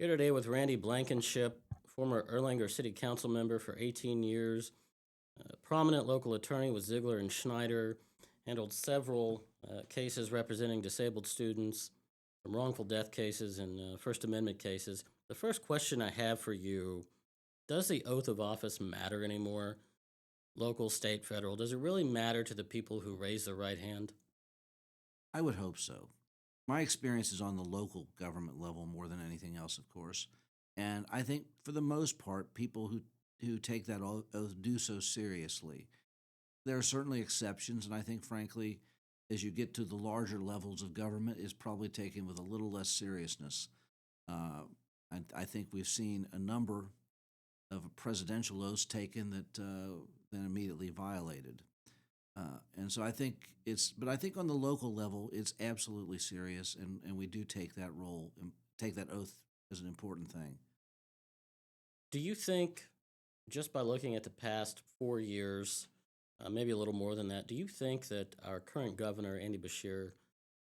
Here today with Randy Blankenship, former Erlanger City Council member for 18 years, a prominent local attorney with Ziegler and Schneider, handled several cases representing disabled students, from wrongful death cases and First Amendment cases. The first question I have for you: does the oath of office matter anymore? Local, state, federal? Does it really matter to the people who raise their right hand? I would hope so. My experience is on the local government level more than anything else, of course. And I think for the most part, people who take that oath do so seriously. There are certainly exceptions, and I think, frankly, as you get to the larger levels of government, is probably taken with a little less seriousness. Uh, I think we've seen a number of presidential oaths taken that then immediately violated. And so I think but I think on the local level, it's absolutely serious, and we do take that role and take that oath as an important thing. Do you think, just by looking at the past 4 years, maybe a little more than that, do you think that our current governor, Andy Beshear,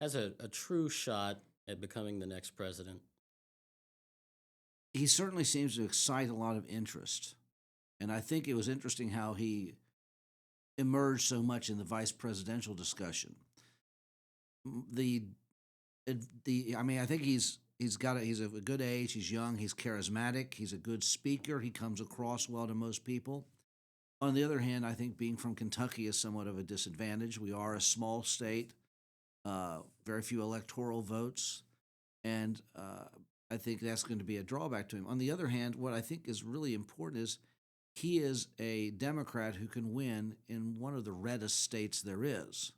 has a true shot at becoming the next president? He certainly seems to excite a lot of interest. And I think it was interesting how he emerged so much in the vice presidential discussion. The I mean, I think he's a good age. He's young. He's charismatic. He's a good speaker. He comes across well to most people. On the other hand, I think being from Kentucky is somewhat of a disadvantage. We are a small state, very few electoral votes, and I think that's going to be a drawback to him. On the other hand, what I think is really important is he is a Democrat who can win in one of the reddest states there is.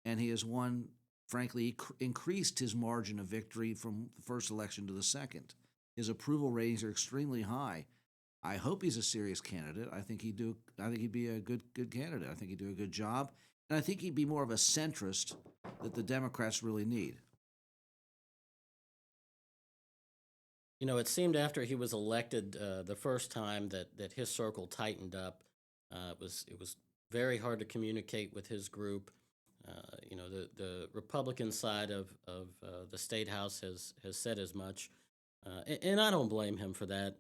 And he has won, frankly, increased his margin of victory from the first election to the second. His approval ratings are extremely high. I hope he's a serious candidate. I think he'd do. I think he'd be a good candidate. I think he'd do a good job, and I think he'd be more of a centrist that the Democrats really need. You know, it seemed after he was elected the first time that his circle tightened up. It was very hard to communicate with his group. The Republican side of the state house has said as much, and I don't blame him for that.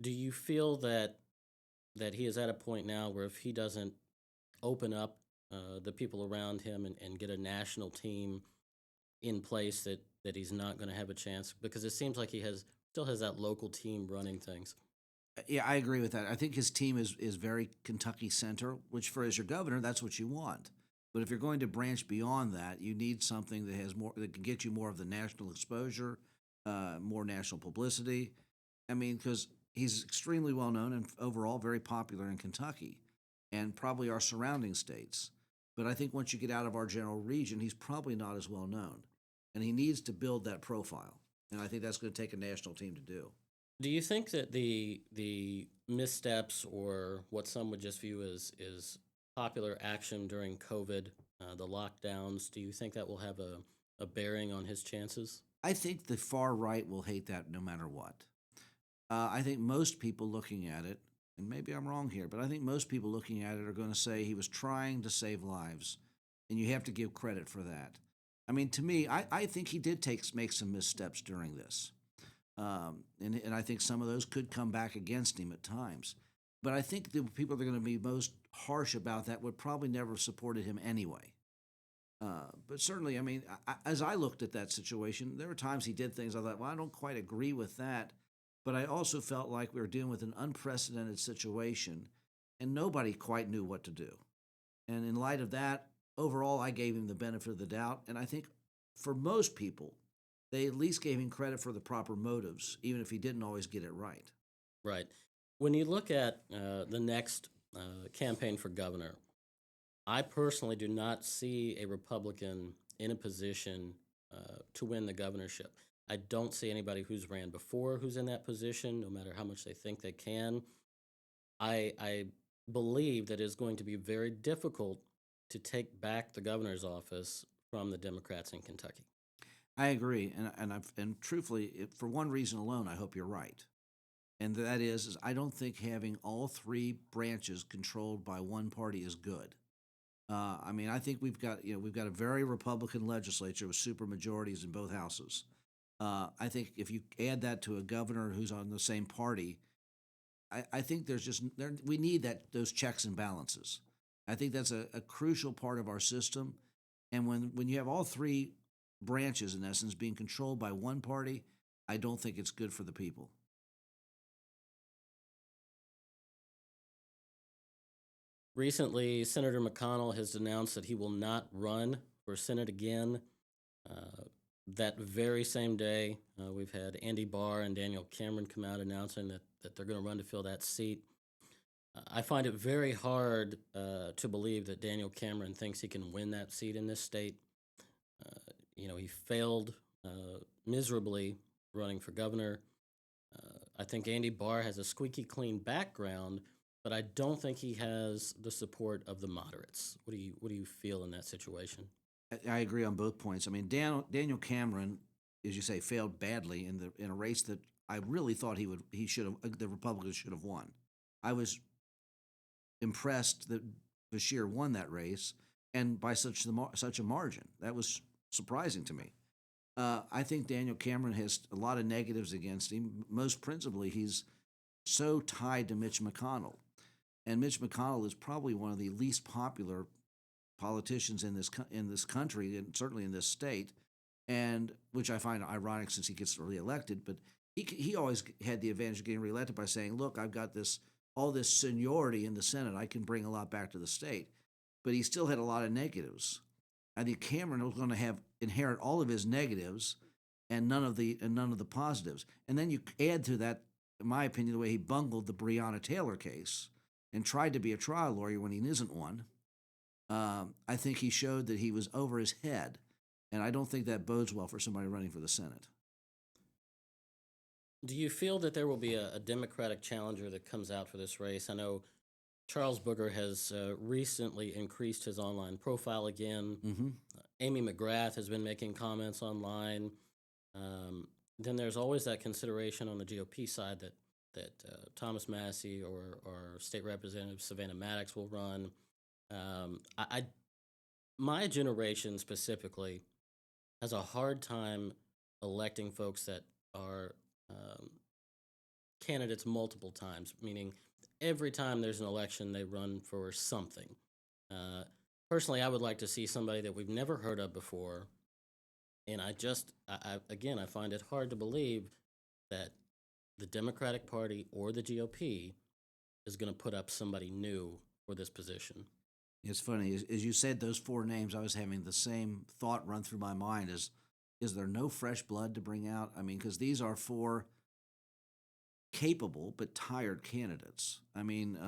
Do you feel that he is at a point now where if he doesn't open up the people around him and get a national team in place, that he's not going to have a chance? Because it seems like he has still has that local team running things. Yeah, I agree with that. I think his team is very Kentucky center, which for as your governor, that's what you want. But if you're going to branch beyond that, you need something that has more that can get you more of the national exposure, more national publicity. I mean, because he's extremely well known and overall very popular in Kentucky and probably our surrounding states. But I think once you get out of our general region, he's probably not as well known, and he needs to build that profile. And I think that's going to take a national team to do. Do you think that the missteps, or what some would just view as popular action during COVID, the lockdowns, do you think that will have a bearing on his chances? I think the far right will hate that no matter what. I think most people looking at it, and maybe I'm wrong here, but I think most people looking at it are going to say he was trying to save lives, and you have to give credit for that. I mean, to me, I think he did make some missteps during this, and I think some of those could come back against him at times. But I think the people that are going to be most harsh about that would probably never have supported him anyway. But certainly, I mean, as I looked at that situation, there were times he did things I thought, well, I don't quite agree with that. But I also felt like we were dealing with an unprecedented situation, and nobody quite knew what to do. And in light of that, overall, I gave him the benefit of the doubt. And I think for most people, they at least gave him credit for the proper motives, even if he didn't always get it right. Right. When you look at the next campaign for governor, I personally do not see a Republican in a position to win the governorship. I don't see anybody who's ran before who's in that position, no matter how much they think they can. I believe that it's going to be very difficult to take back the governor's office from the Democrats in Kentucky. I agree, and truthfully, for one reason alone, I hope you're right, and that is I don't think having all three branches controlled by one party is good. I mean, I think we've got a very Republican legislature with super majorities in both houses. I think if you add that to a governor who's on the same party, I think there's just we need those checks and balances. I think that's a crucial part of our system. And when you have all three branches in essence being controlled by one party, I don't think it's good for the people. Recently, Senator McConnell has announced that he will not run for Senate again. Uh, that very same day, we've had Andy Barr and Daniel Cameron come out announcing that they're going to run to fill that seat. I find it very hard to believe that Daniel Cameron thinks he can win that seat in this state. He failed miserably running for governor. I think Andy Barr has a squeaky clean background, but I don't think he has the support of the moderates. What do you feel in that situation? I agree on both points. I mean, Daniel Cameron, as you say, failed badly in a race that I really thought he should have the Republicans should have won. I was impressed that Beshear won that race and by such a margin. That was surprising to me. I think Daniel Cameron has a lot of negatives against him. Most principally, he's so tied to Mitch McConnell, and Mitch McConnell is probably one of the least popular politicians in this country, and certainly in this state, and which I find ironic since he gets reelected. But he always had the advantage of getting reelected by saying, "Look, I've got all this seniority in the Senate. I can bring a lot back to the state." But he still had a lot of negatives. I think Cameron was going to have inherit all of his negatives and none of the positives. And then you add to that, in my opinion, the way he bungled the Breonna Taylor case and tried to be a trial lawyer when he isn't one. I think he showed that he was over his head, and I don't think that bodes well for somebody running for the Senate. Do you feel that there will be a Democratic challenger that comes out for this race? I know Charles Booker has recently increased his online profile again. Mm-hmm. Amy McGrath has been making comments online. Then there's always that consideration on the GOP side that Thomas Massey or State Representative Savannah Maddox will run. My generation specifically has a hard time electing folks that are um, candidates multiple times, meaning every time there's an election, they run for something. Uh, Personally, I would like to see somebody that we've never heard of before. And again, I find it hard to believe that the Democratic Party or the GOP is going to put up somebody new for this position. It's funny as you said those four names. I was having the same thought run through my mind: is there no fresh blood to bring out? I mean, because these are four capable but tired candidates. I mean,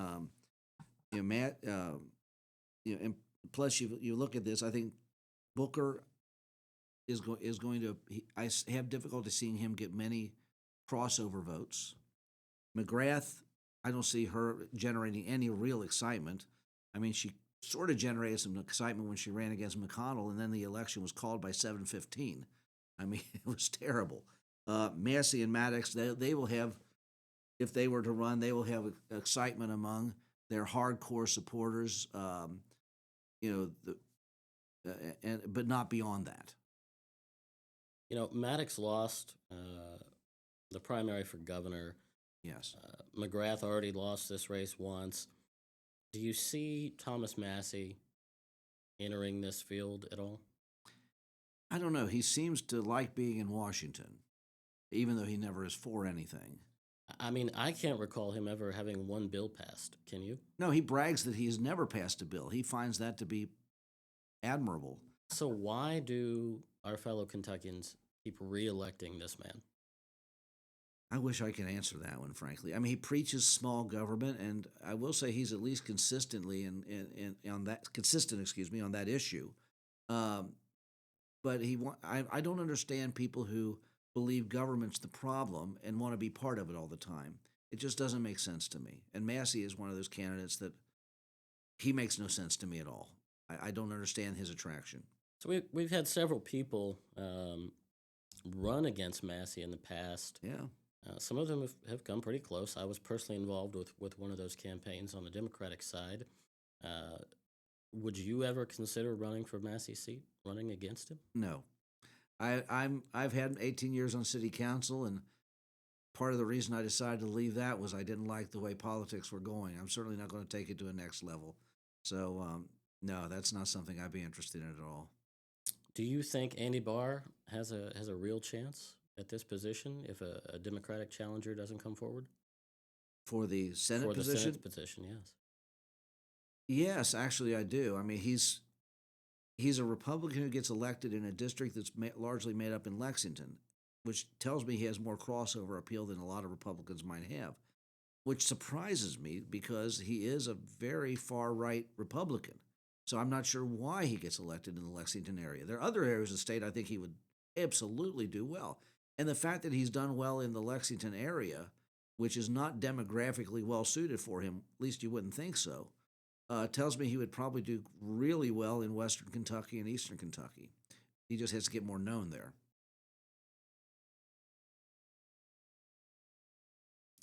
Matt, and plus you look at this. I think Booker is going to. I have difficulty seeing him get many crossover votes. McGrath, I don't see her generating any real excitement. I mean, she sort of generated some excitement when she ran against McConnell, and then the election was called by 7:15. I mean, it was terrible. Massey and Maddox, they will have, if they were to run, they will have excitement among their hardcore supporters. But not beyond that. Maddox lost the primary for governor. Yes. McGrath already lost this race once. Do you see Thomas Massey entering this field at all? I don't know. He seems to like being in Washington, even though he never is for anything. I mean, I can't recall him ever having one bill passed. Can you? No, he brags that he has never passed a bill. He finds that to be admirable. So why do our fellow Kentuckians keep re-electing this man? I wish I could answer that one, frankly. I mean, he preaches small government, and I will say he's at least consistently on that consistent, excuse me, on that issue. Um, but I don't understand people who believe government's the problem and want to be part of it all the time. It just doesn't make sense to me. And Massey is one of those candidates that he makes no sense to me at all. I don't understand his attraction. So we've had several people run against Massey in the past. Yeah. Some of them have come pretty close. I was personally involved with one of those campaigns on the Democratic side. Uh, would you ever consider running for Massey's seat, running against him? No. I've had 18 years on city council, and part of the reason I decided to leave that was I didn't like the way politics were going. I'm certainly not going to take it to a next level. So no, that's not something I'd be interested in at all. Do you think Andy Barr has a real chance at this position if a Democratic challenger doesn't come forward For the Senate for the Senate's position, position? Yes. yes, actually I do. I mean, he's a Republican who gets elected in a district that's largely made up in Lexington, which tells me he has more crossover appeal than a lot of Republicans might have, which surprises me because he is a very far right Republican. So I'm not sure why he gets elected in the Lexington area. There are other areas of the state I think he would absolutely do well. And the fact that he's done well in the Lexington area, which is not demographically well suited for him, at least you wouldn't think so, tells me he would probably do really well in Western Kentucky and Eastern Kentucky. He just has to get more known there.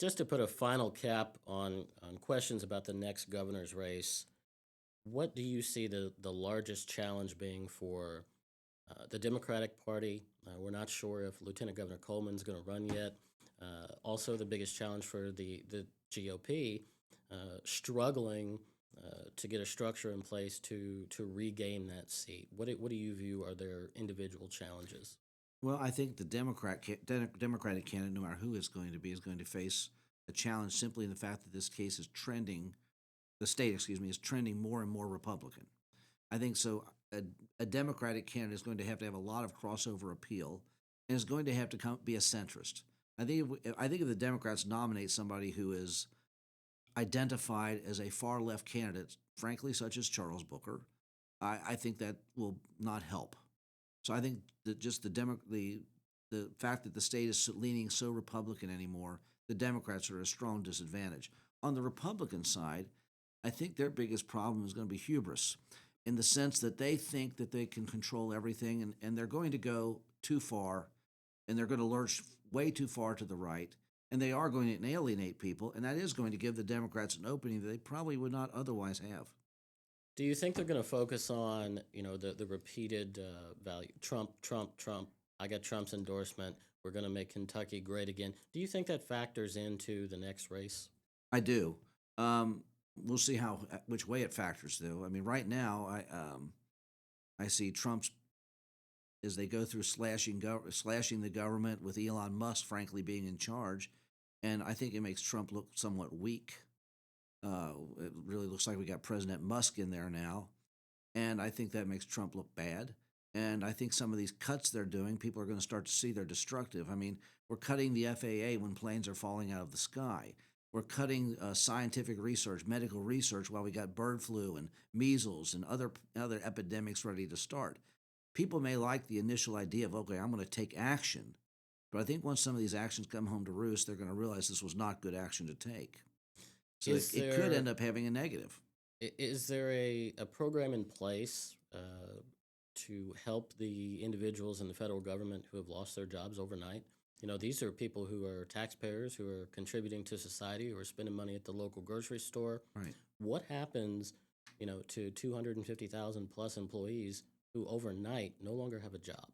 Just to put a final cap on questions about the next governor's race, what do you see the largest challenge being for the Democratic Party? We're not sure if Lieutenant Governor Coleman's going to run yet. Also, the biggest challenge for the GOP, struggling to get a structure in place to regain that seat. What do you view are their individual challenges? Well, I think the Democratic candidate, no matter who it's going to be, is going to face a challenge simply in the fact that this case is trending, the state, excuse me, is trending more and more Republican. I think so. A Democratic candidate is going to have a lot of crossover appeal, and is going to have to be a centrist. I think if the Democrats nominate somebody who is identified as a far left candidate, frankly, such as Charles Booker, I think that will not help. So I think that just the fact that the state is leaning so Republican anymore, the Democrats are at a strong disadvantage. On the Republican side, I think their biggest problem is going to be hubris, in the sense that they think that they can control everything, and they're going to go too far, and they're going to lurch way too far to the right, and they are going to alienate people, and that is going to give the Democrats an opening that they probably would not otherwise have. Do you think they're going to focus on the repeated value Trump, Trump, Trump? I got Trump's endorsement. We're going to make Kentucky great again. Do you think that factors into the next race? I do. We'll see how which way it factors, though. I mean, right now, I see Trump's as they go through slashing the government with Elon Musk, frankly, being in charge, and I think it makes Trump look somewhat weak. It really looks like we got President Musk in there now, and I think that makes Trump look bad. And I think some of these cuts they're doing, people are going to start to see they're destructive. I mean, we're cutting the FAA when planes are falling out of the sky. We're cutting scientific research, medical research, while we got bird flu and measles and other epidemics ready to start. People may like the initial idea of, okay, I'm going to take action, but I think once some of these actions come home to roost, they're going to realize this was not good action to take. So Is it could there end up having a negative. is there a program in place to help the individuals in the federal government who have lost their jobs overnight? These are people who are taxpayers, who are contributing to society, who are spending money at the local grocery store. Right. What happens, to 250,000 plus employees who overnight no longer have a job?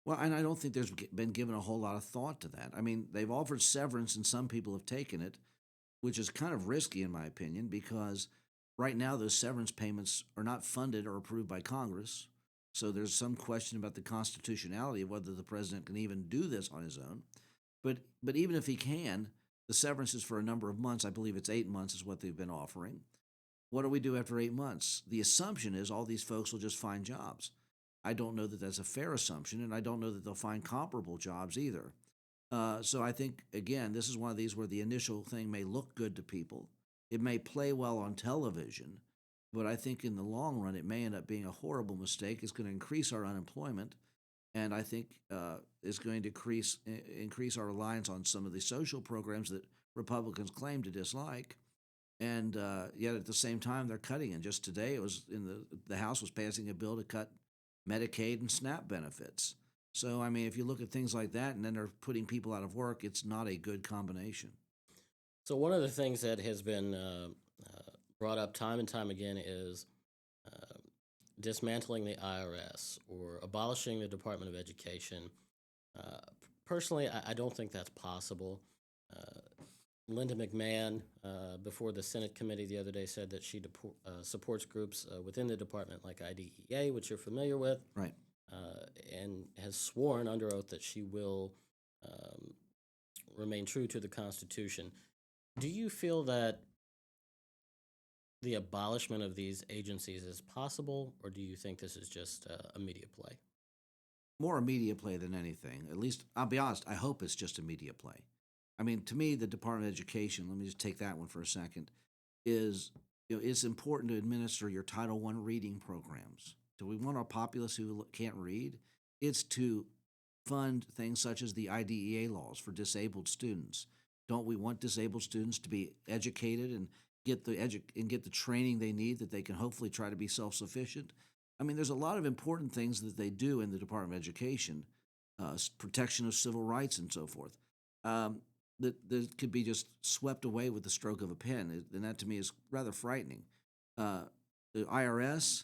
Well, and I don't think there's been given a whole lot of thought to that. I mean, they've offered severance, and some people have taken it, which is kind of risky, in my opinion, because right now those severance payments are not funded or approved by Congress. So there's some question about the constitutionality of whether the president can even do this on his own. But even if he can, the severance is for a number of months. I believe it's 8 months is what they've been offering. What do we do after 8 months? The assumption is all these folks will just find jobs. I don't know that that's a fair assumption, and I don't know that they'll find comparable jobs either. So I think, again, this is one of these where the initial thing may look good to people. It may play well on television, but I think in the long run, it may end up being a horrible mistake. It's going to increase our unemployment, and I think it's going to increase our reliance on some of the social programs that Republicans claim to dislike. And yet at the same time, they're cutting. And just today, it was in the House was passing a bill to cut Medicaid and SNAP benefits. So, I mean, if you look at things like that and then they're putting people out of work, it's not a good combination. So one of the things that has been brought up time and time again is uh, dismantling the IRS or abolishing the Department of Education. Uh, Personally, I don't think that's possible. Uh, Linda McMahon, before the Senate committee the other day, said that she supports groups within the department like IDEA, which you're familiar with, Right. and has sworn under oath that she will um, remain true to the Constitution. Do you feel that the abolishment of these agencies is possible, or do you think this is just a media play? More a media play than anything. At least, I'll be honest, I hope it's just a media play. I mean, to me, the Department of Education, let me just take that one for a second, is, it's important to administer your Title I reading programs. Do we want our populace who can't read? It's to fund things such as the IDEA laws for disabled students. Don't we want disabled students to be educated and get the training they need that they can hopefully try to be self-sufficient? I mean, there's a lot of important things that they do in the Department of Education, protection of civil rights and so forth, that could be just swept away with the stroke of a pen, and that to me is rather frightening. The IRS,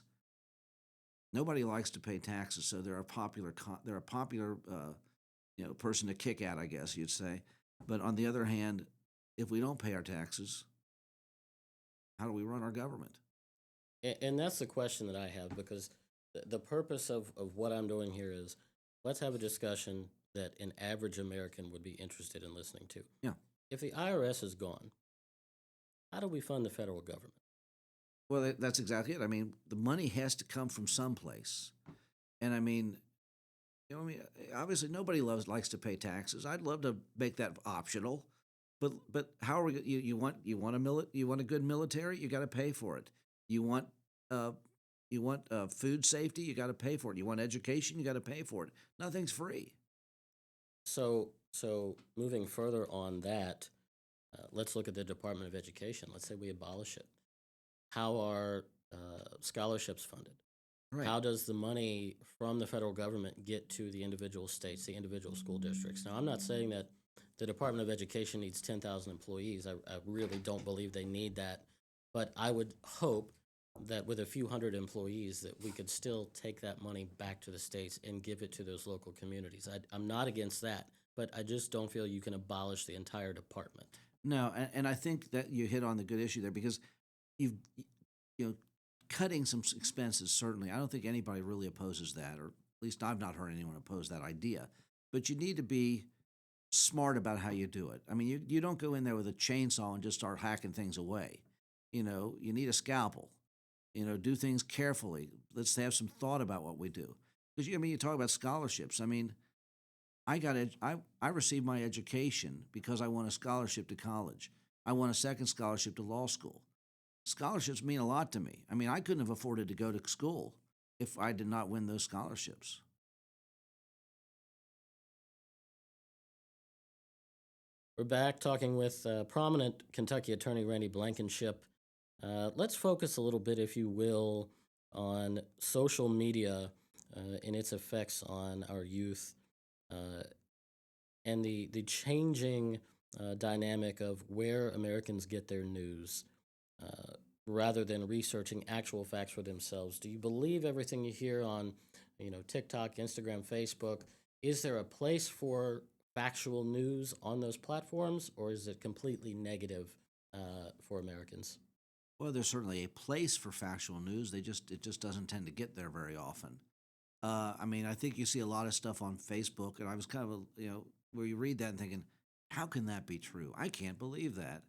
nobody likes to pay taxes, so they're a popular person to kick at, I guess you'd say. But on the other hand, if we don't pay our taxes, how do we run our government? And that's the question that I have because the purpose of what I'm doing here is let's have a discussion that an average American would be interested in listening to. Yeah. If the IRS is gone, how do we fund the federal government? Well, that's exactly it. I mean, the money has to come from someplace, and I mean, obviously nobody likes to pay taxes. I'd love to make that optional, but how are we? You want a good military? You got to pay for it. You want uh, food safety? You got to pay for it. You want education? You got to pay for it. Nothing's free. So moving further on that, let's look at the Department of Education. Let's say we abolish it. How are scholarships funded? Right. How does the money from the federal government get to the individual states, the individual school districts? Now, I'm not saying that the Department of Education needs 10,000 employees. I really don't believe they need that. But I would hope that with a few hundred employees that we could still take that money back to the states and give it to those local communities. I'm not against that, but I just don't feel you can abolish the entire department. No, and I think that you hit on the good issue there because you've you know cutting some expenses certainly. I don't think anybody really opposes that, or at least I've not heard anyone oppose that idea. But you need to be smart about how you do it. I mean, you don't go in there with a chainsaw and just start hacking things away. You need a scalpel. Do things carefully. Let's have some thought about what we do. Because you talk about scholarships. I mean, I received my education because I won a scholarship to college. I won a second scholarship to law school. Scholarships mean a lot to me. I mean, I couldn't have afforded to go to school if I did not win those scholarships. We're back talking with prominent Kentucky attorney Randy Blankenship. Let's focus a little bit, if you will, on social media and its effects on our youth uh, and the changing dynamic of where Americans get their news uh, rather than researching actual facts for themselves. Do you believe everything you hear on, TikTok, Instagram, Facebook? Is there a place for factual news on those platforms, or is it completely negative for Americans? Well, there's certainly a place for factual news. It just doesn't tend to get there very often. I mean, I think you see a lot of stuff on Facebook, and I was kind of where you read that and thinking, how can that be true? I can't believe that.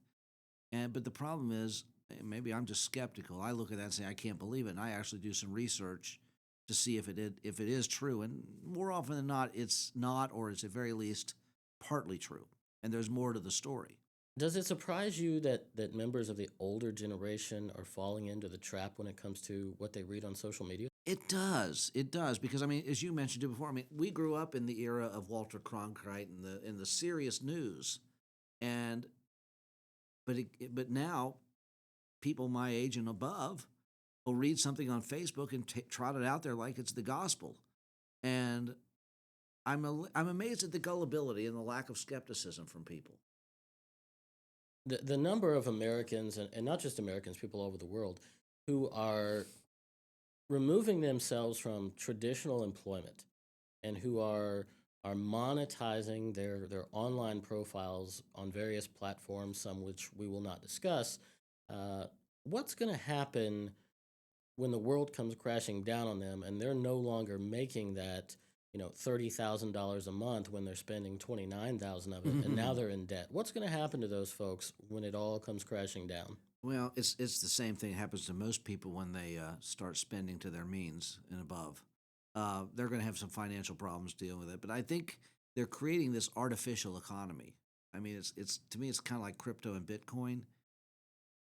But the problem is, maybe I'm just skeptical. I look at that and say I can't believe it, and I actually do some research to see if it is true. And more often than not, it's not, or it's at very least partly true. And there's more to the story. Does it surprise you that members of the older generation are falling into the trap when it comes to what they read on social media? It does. It does because I mean, as you mentioned it before, I mean, we grew up in the era of Walter Cronkite and the serious news, and but now people my age and above will read something on Facebook and trot it out there like it's the gospel, and I'm amazed at the gullibility and the lack of skepticism from people. The number of Americans, and not just Americans, people all over the world, who are removing themselves from traditional employment and who are monetizing their online profiles on various platforms, some which we will not discuss. Uh, what's going to happen when the world comes crashing down on them and they're no longer making that $30,000 a month when they're spending 29,000 of it, and now they're in debt? What's going to happen to those folks when it all comes crashing down? Well, it's the same thing that happens to most people when they start spending to their means and above. They're going to have some financial problems dealing with it, but I think they're creating this artificial economy. I mean, it's to me, it's kind of like crypto and Bitcoin.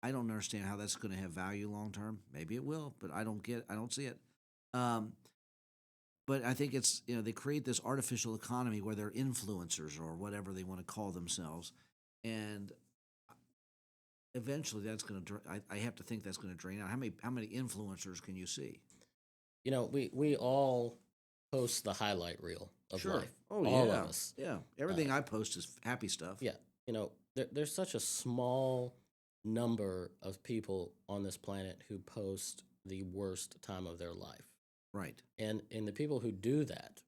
I don't understand how that's going to have value long term. Maybe it will, but I don't see it. Um, but I think it's they create this artificial economy where they're influencers or whatever they want to call themselves, and eventually that's going to. I have to think that's going to drain out. How many influencers can you see? We all post the highlight reel of Sure. life, Oh all of yeah, us. yeah. Uh, Everything I post is happy stuff. yeah, there's such a small number of people on this planet who post the worst time of their life, Right. and the people who do that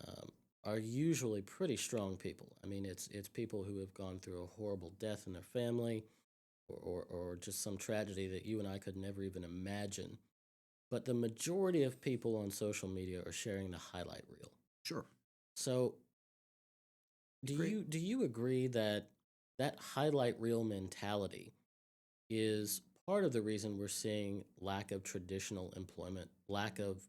um, are usually pretty strong people. I mean, it's people who have gone through a horrible death in their family, or just some tragedy that you and I could never even imagine. But the majority of people on social media are sharing the highlight reel. Sure. So, do Great. you agree that that highlight reel mentality is part of the reason we're seeing lack of traditional employment, lack of,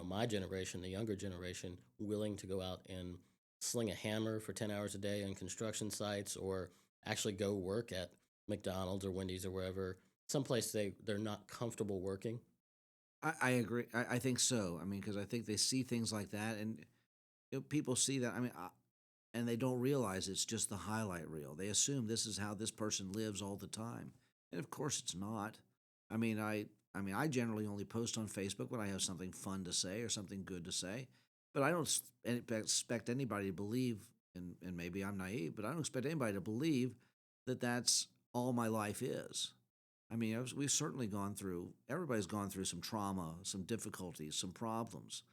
my generation, the younger generation, willing to go out and sling a hammer for 10 hours a day on construction sites, or actually go work at McDonald's or Wendy's or wherever, someplace they're not comfortable working? I agree. I think so. I mean, because I think they see things like that, and people see that. I mean, and they don't realize it's just the highlight reel. They assume this is how this person lives all the time, and of course, it's not. I mean, I generally only post on Facebook when I have something fun to say or something good to say, but I don't expect anybody to believe. And maybe I'm naive, but I don't expect anybody to believe that that's all my life is. I mean, we've certainly gone through. Everybody's gone through some trauma, some difficulties, some problems,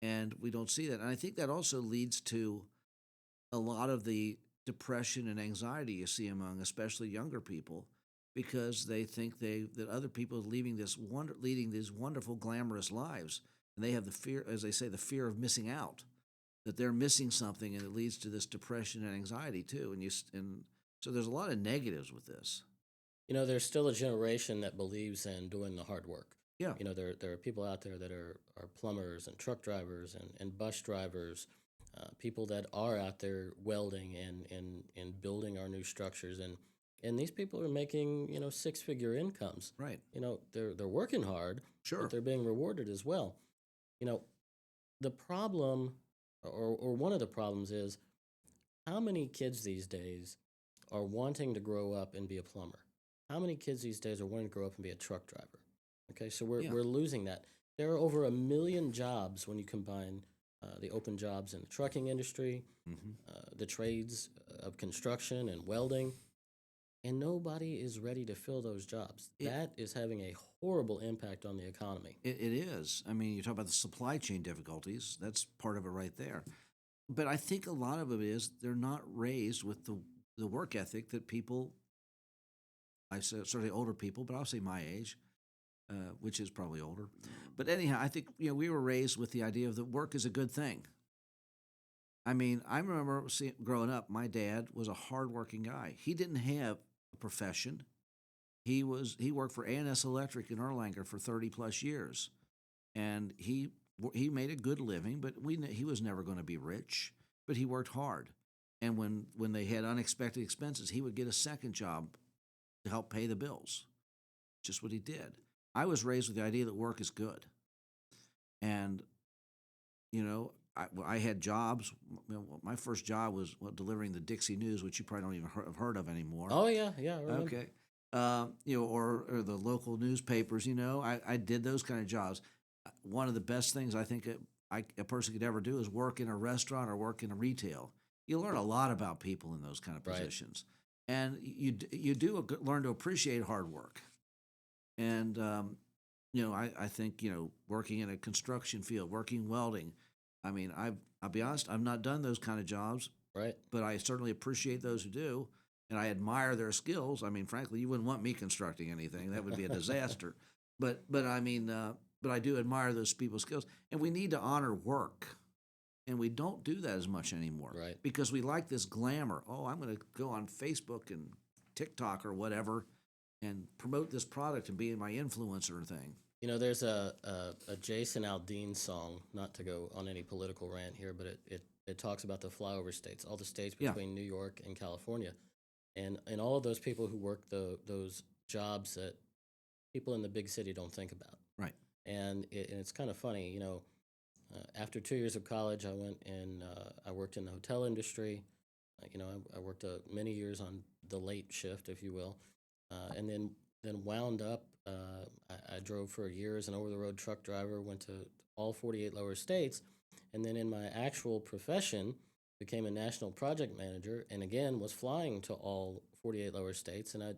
and we don't see that. And I think that also leads to a lot of the depression and anxiety you see among especially younger people, because they think that other people are leading these wonderful glamorous lives, and they have the fear, as they say, the fear of missing out, that they're missing something, and it leads to this depression and anxiety too. And so there's a lot of negatives with this. There's still a generation that believes in doing the hard work. Yeah. There are people out there that are plumbers and truck drivers and bus drivers, people that are out there welding and building our new structures. And these people are making, six-figure incomes. Right. They're working hard, but Sure. they're being rewarded as well. You know, the problem, or one of the problems, is how many kids these days are wanting to grow up and be a plumber? How many kids these days are wanting to grow up and be a truck driver? Okay, so we're, Yeah. we're losing that. There are over 1 million jobs when you combine the open jobs in the trucking industry, Hmm. the trades of construction and welding, and nobody is ready to fill those jobs. It, That is having a horrible impact on the economy. it is. I mean, you talk about the supply chain difficulties. That's part of it right there. But I think a lot of it is they're not raised with the work ethic that people. I say certainly older people, but I'll say my age, which is probably older. But anyhow, I think we were raised with the idea of that work is a good thing. I mean, I remember growing up, my dad was a hardworking guy. He didn't have a profession. He worked for A&S Electric in Erlanger for 30 plus years, and he made a good living. But he was never going to be rich. But he worked hard, and when they had unexpected expenses, he would get a second job to help pay the bills. Just what he did. I was raised with the idea that work is good, and I had jobs. My first job was delivering the Dixie News, which you probably don't even have heard of anymore. Oh yeah, yeah, I remember. Okay. Or the local newspapers. I did those kind of jobs. One of the best things I think a person could ever do is work in a restaurant or work in a retail. You learn a lot about people in those kind of Right. positions, and you do learn to appreciate hard work. And I think, working in a construction field, working welding. I mean, I'll be honest, I've not done those kind of jobs, Right. but I certainly appreciate those who do, and I admire their skills. I mean, frankly, you wouldn't want me constructing anything; that would be a disaster. But I mean, but I do admire those people's skills, and we need to honor work, and we don't do that as much anymore Right. because we like this glamour. Oh, I'm going to go on Facebook and TikTok or whatever and promote this product and be my influencer thing. There's a Jason Aldean song, not to go on any political rant here, but it talks about the flyover states, all the states Yeah, between New York and California. And all of those people who work those jobs that people in the big city don't think about. right. And it's kind of funny, after 2 years of college, I went and I worked in the hotel industry. I worked many years on the late shift, if you will, and then wound up. I drove for years, an over the road truck driver. Went to all 48 lower states, and then in my actual profession, became a national project manager, and again was flying to all 48 lower states. And I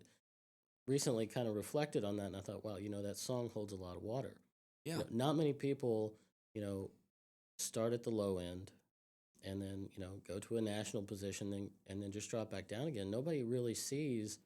recently kind of reflected on that, and I thought, wow, that song holds a lot of water. Yeah, Not many people, you know, start at the low end and then go to a national position and then just drop back down again. Nobody really sees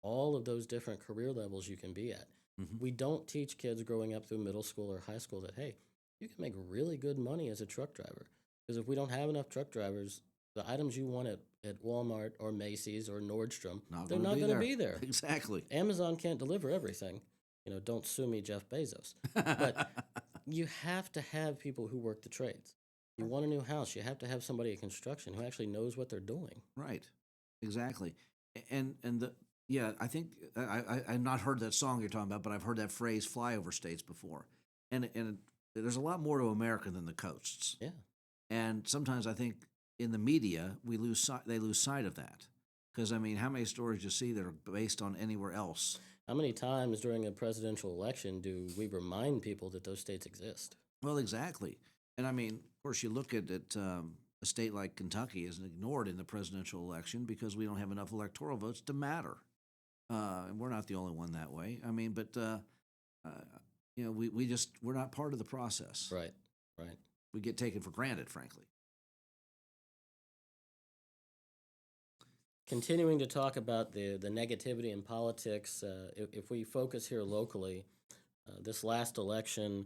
all of those different career levels you can be at. hmm, We don't teach kids growing up through middle school or high school that, hey, you can make really good money as a truck driver. Because if we don't have enough truck drivers, the items you want at Walmart or Macy's or Nordstrom, not they're going to not be going to there. be there. Exactly. Amazon can't deliver everything. Don't sue me, Jeff Bezos. But you have to have people who work the trades. You want a new house, you have to have somebody in construction who actually knows what they're doing. Right. Exactly. And the yeah, I think I've not heard that song you're talking about, but I've heard that phrase "flyover states" before. And there's a lot more to America than the coasts. Yeah. And sometimes I think in the media they lose sight of that. Because I mean, how many stories you see that are based on anywhere else? How many times during a presidential election do we remind people that those states exist? Well, exactly. And I mean, of course, you look at it. A state like Kentucky is ignored in the presidential election because we don't have enough electoral votes to matter. And we're not the only one that way. I mean, but uh, we're not part of the process. Right, right. We get taken for granted, frankly. Continuing to talk about the negativity in politics, if we focus here locally, this last election,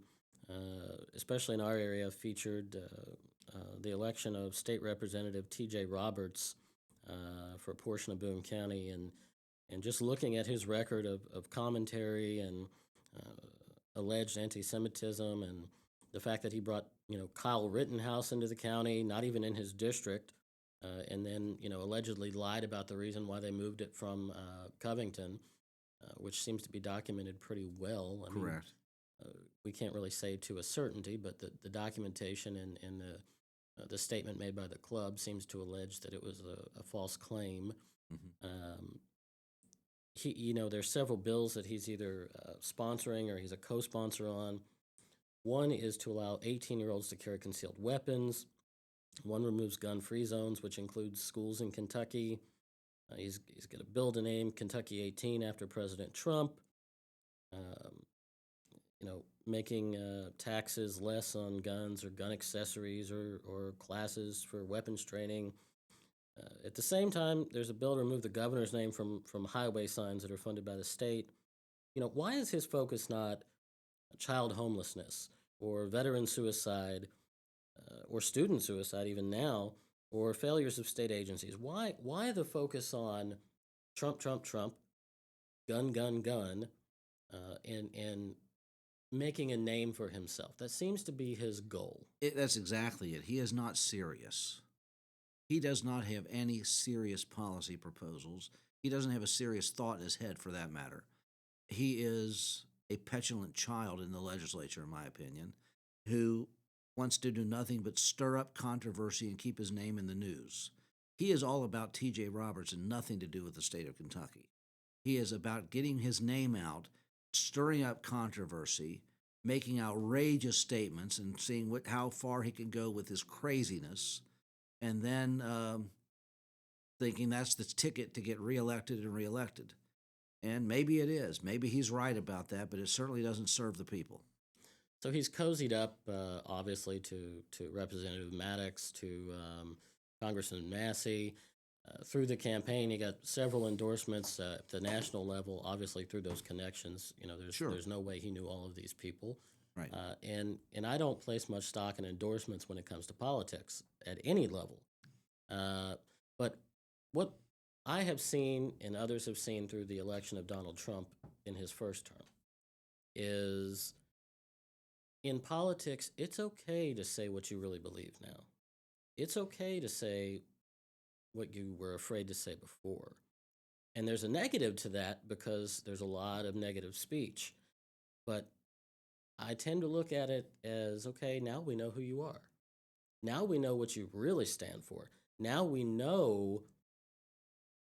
especially in our area, featured the election of State Representative T.J. Roberts for a portion of Boone County, and just looking at his record of commentary and alleged anti-Semitism, and the fact that he brought Kyle Rittenhouse into the county, not even in his district, and then allegedly lied about the reason why they moved it from Covington, which seems to be documented pretty well. I mean, Correct. we can't really say to a certainty, but the documentation and the statement made by the club seems to allege that it was a false claim. Hmm. Um, there's several bills that he's either sponsoring or he's a co-sponsor on. One is to allow 18-year-olds to carry concealed weapons. One removes gun-free zones, which includes schools in Kentucky. He's going to build a name Kentucky 18 after President Trump. Um, making taxes less on guns or gun accessories or classes for weapons training. At the same time, there's a bill to remove the governor's name from highway signs that are funded by the state. Why is his focus not child homelessness or veteran suicide or student suicide even now, or failures of state agencies? Why the focus on Trump, Trump, Trump, gun, gun, gun, and making a name for himself? That seems to be his goal. That's exactly it. He is not serious. He does not have any serious policy proposals. He doesn't have a serious thought in his head, for that matter. He is a petulant child in the legislature, in my opinion, who wants to do nothing but stir up controversy and keep his name in the news. He is all about T.J. Roberts and nothing to do with the state of Kentucky. He is about getting his name out, stirring up controversy, making outrageous statements, and seeing how far he can go with his craziness, and then thinking that's the ticket to get reelected and reelected. And maybe it is. Maybe he's right about that, but it certainly doesn't serve the people. So he's cozied up, obviously, to Representative Maddox, to Congressman Massey. Through the campaign, he got several endorsements at the national level. Obviously, through those connections, Sure. there's no way he knew all of these people. Right. And I don't place much stock in endorsements when it comes to politics at any level. Uh, but what I have seen and others have seen through the election of Donald Trump in his first term is in politics, it's okay to say what you really believe now. It's okay to say what you were afraid to say before. And there's a negative to that because there's a lot of negative speech. But I tend to look at it as okay, now we know who you are. Now we know what you really stand for. Now we know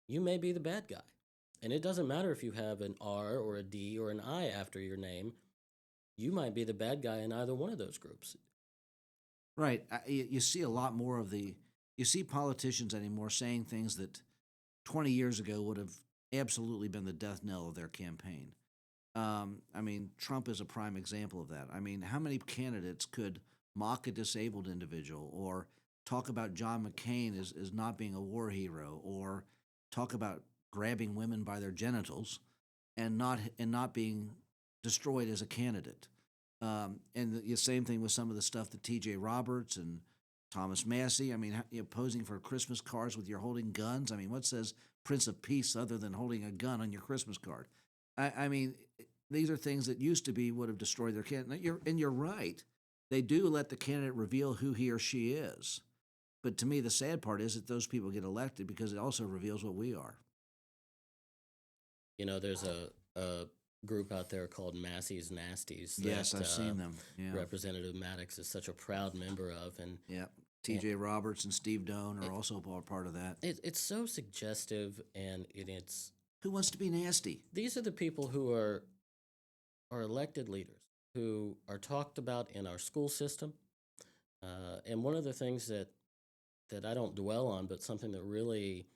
you may be the bad guy. And it doesn't matter if you have an R or a D or an I after your name, you might be the bad guy in either one of those groups. Right. You see a lot more of you see politicians anymore saying things that 20 years ago would have absolutely been the death knell of their campaign. I mean, Trump is a prime example of that. I mean, how many candidates could mock a disabled individual or talk about John McCain as not being a war hero or talk about grabbing women by their genitals and not being destroyed as a candidate? And the same thing with some of the stuff that T.J. Roberts and Thomas Massey. I mean, posing for Christmas cards with you're holding guns. I mean, what says Prince of Peace other than holding a gun on your Christmas card? I mean, these are things that used to be would have destroyed their candidate. You're right. They do let the candidate reveal who he or she is. But to me, the sad part is that those people get elected because it also reveals what we are. There's a group out there called Massey's Nasties Yes, that I've seen them. Yeah. Representative Maddox is such a proud member of. And Yeah. T.J. Roberts and Steve Doan are also part of that. it's so suggestive, and it's Who wants to be nasty? these are the people who are elected leaders who are talked about in our school system. And one of the things that I don't dwell on, but something that really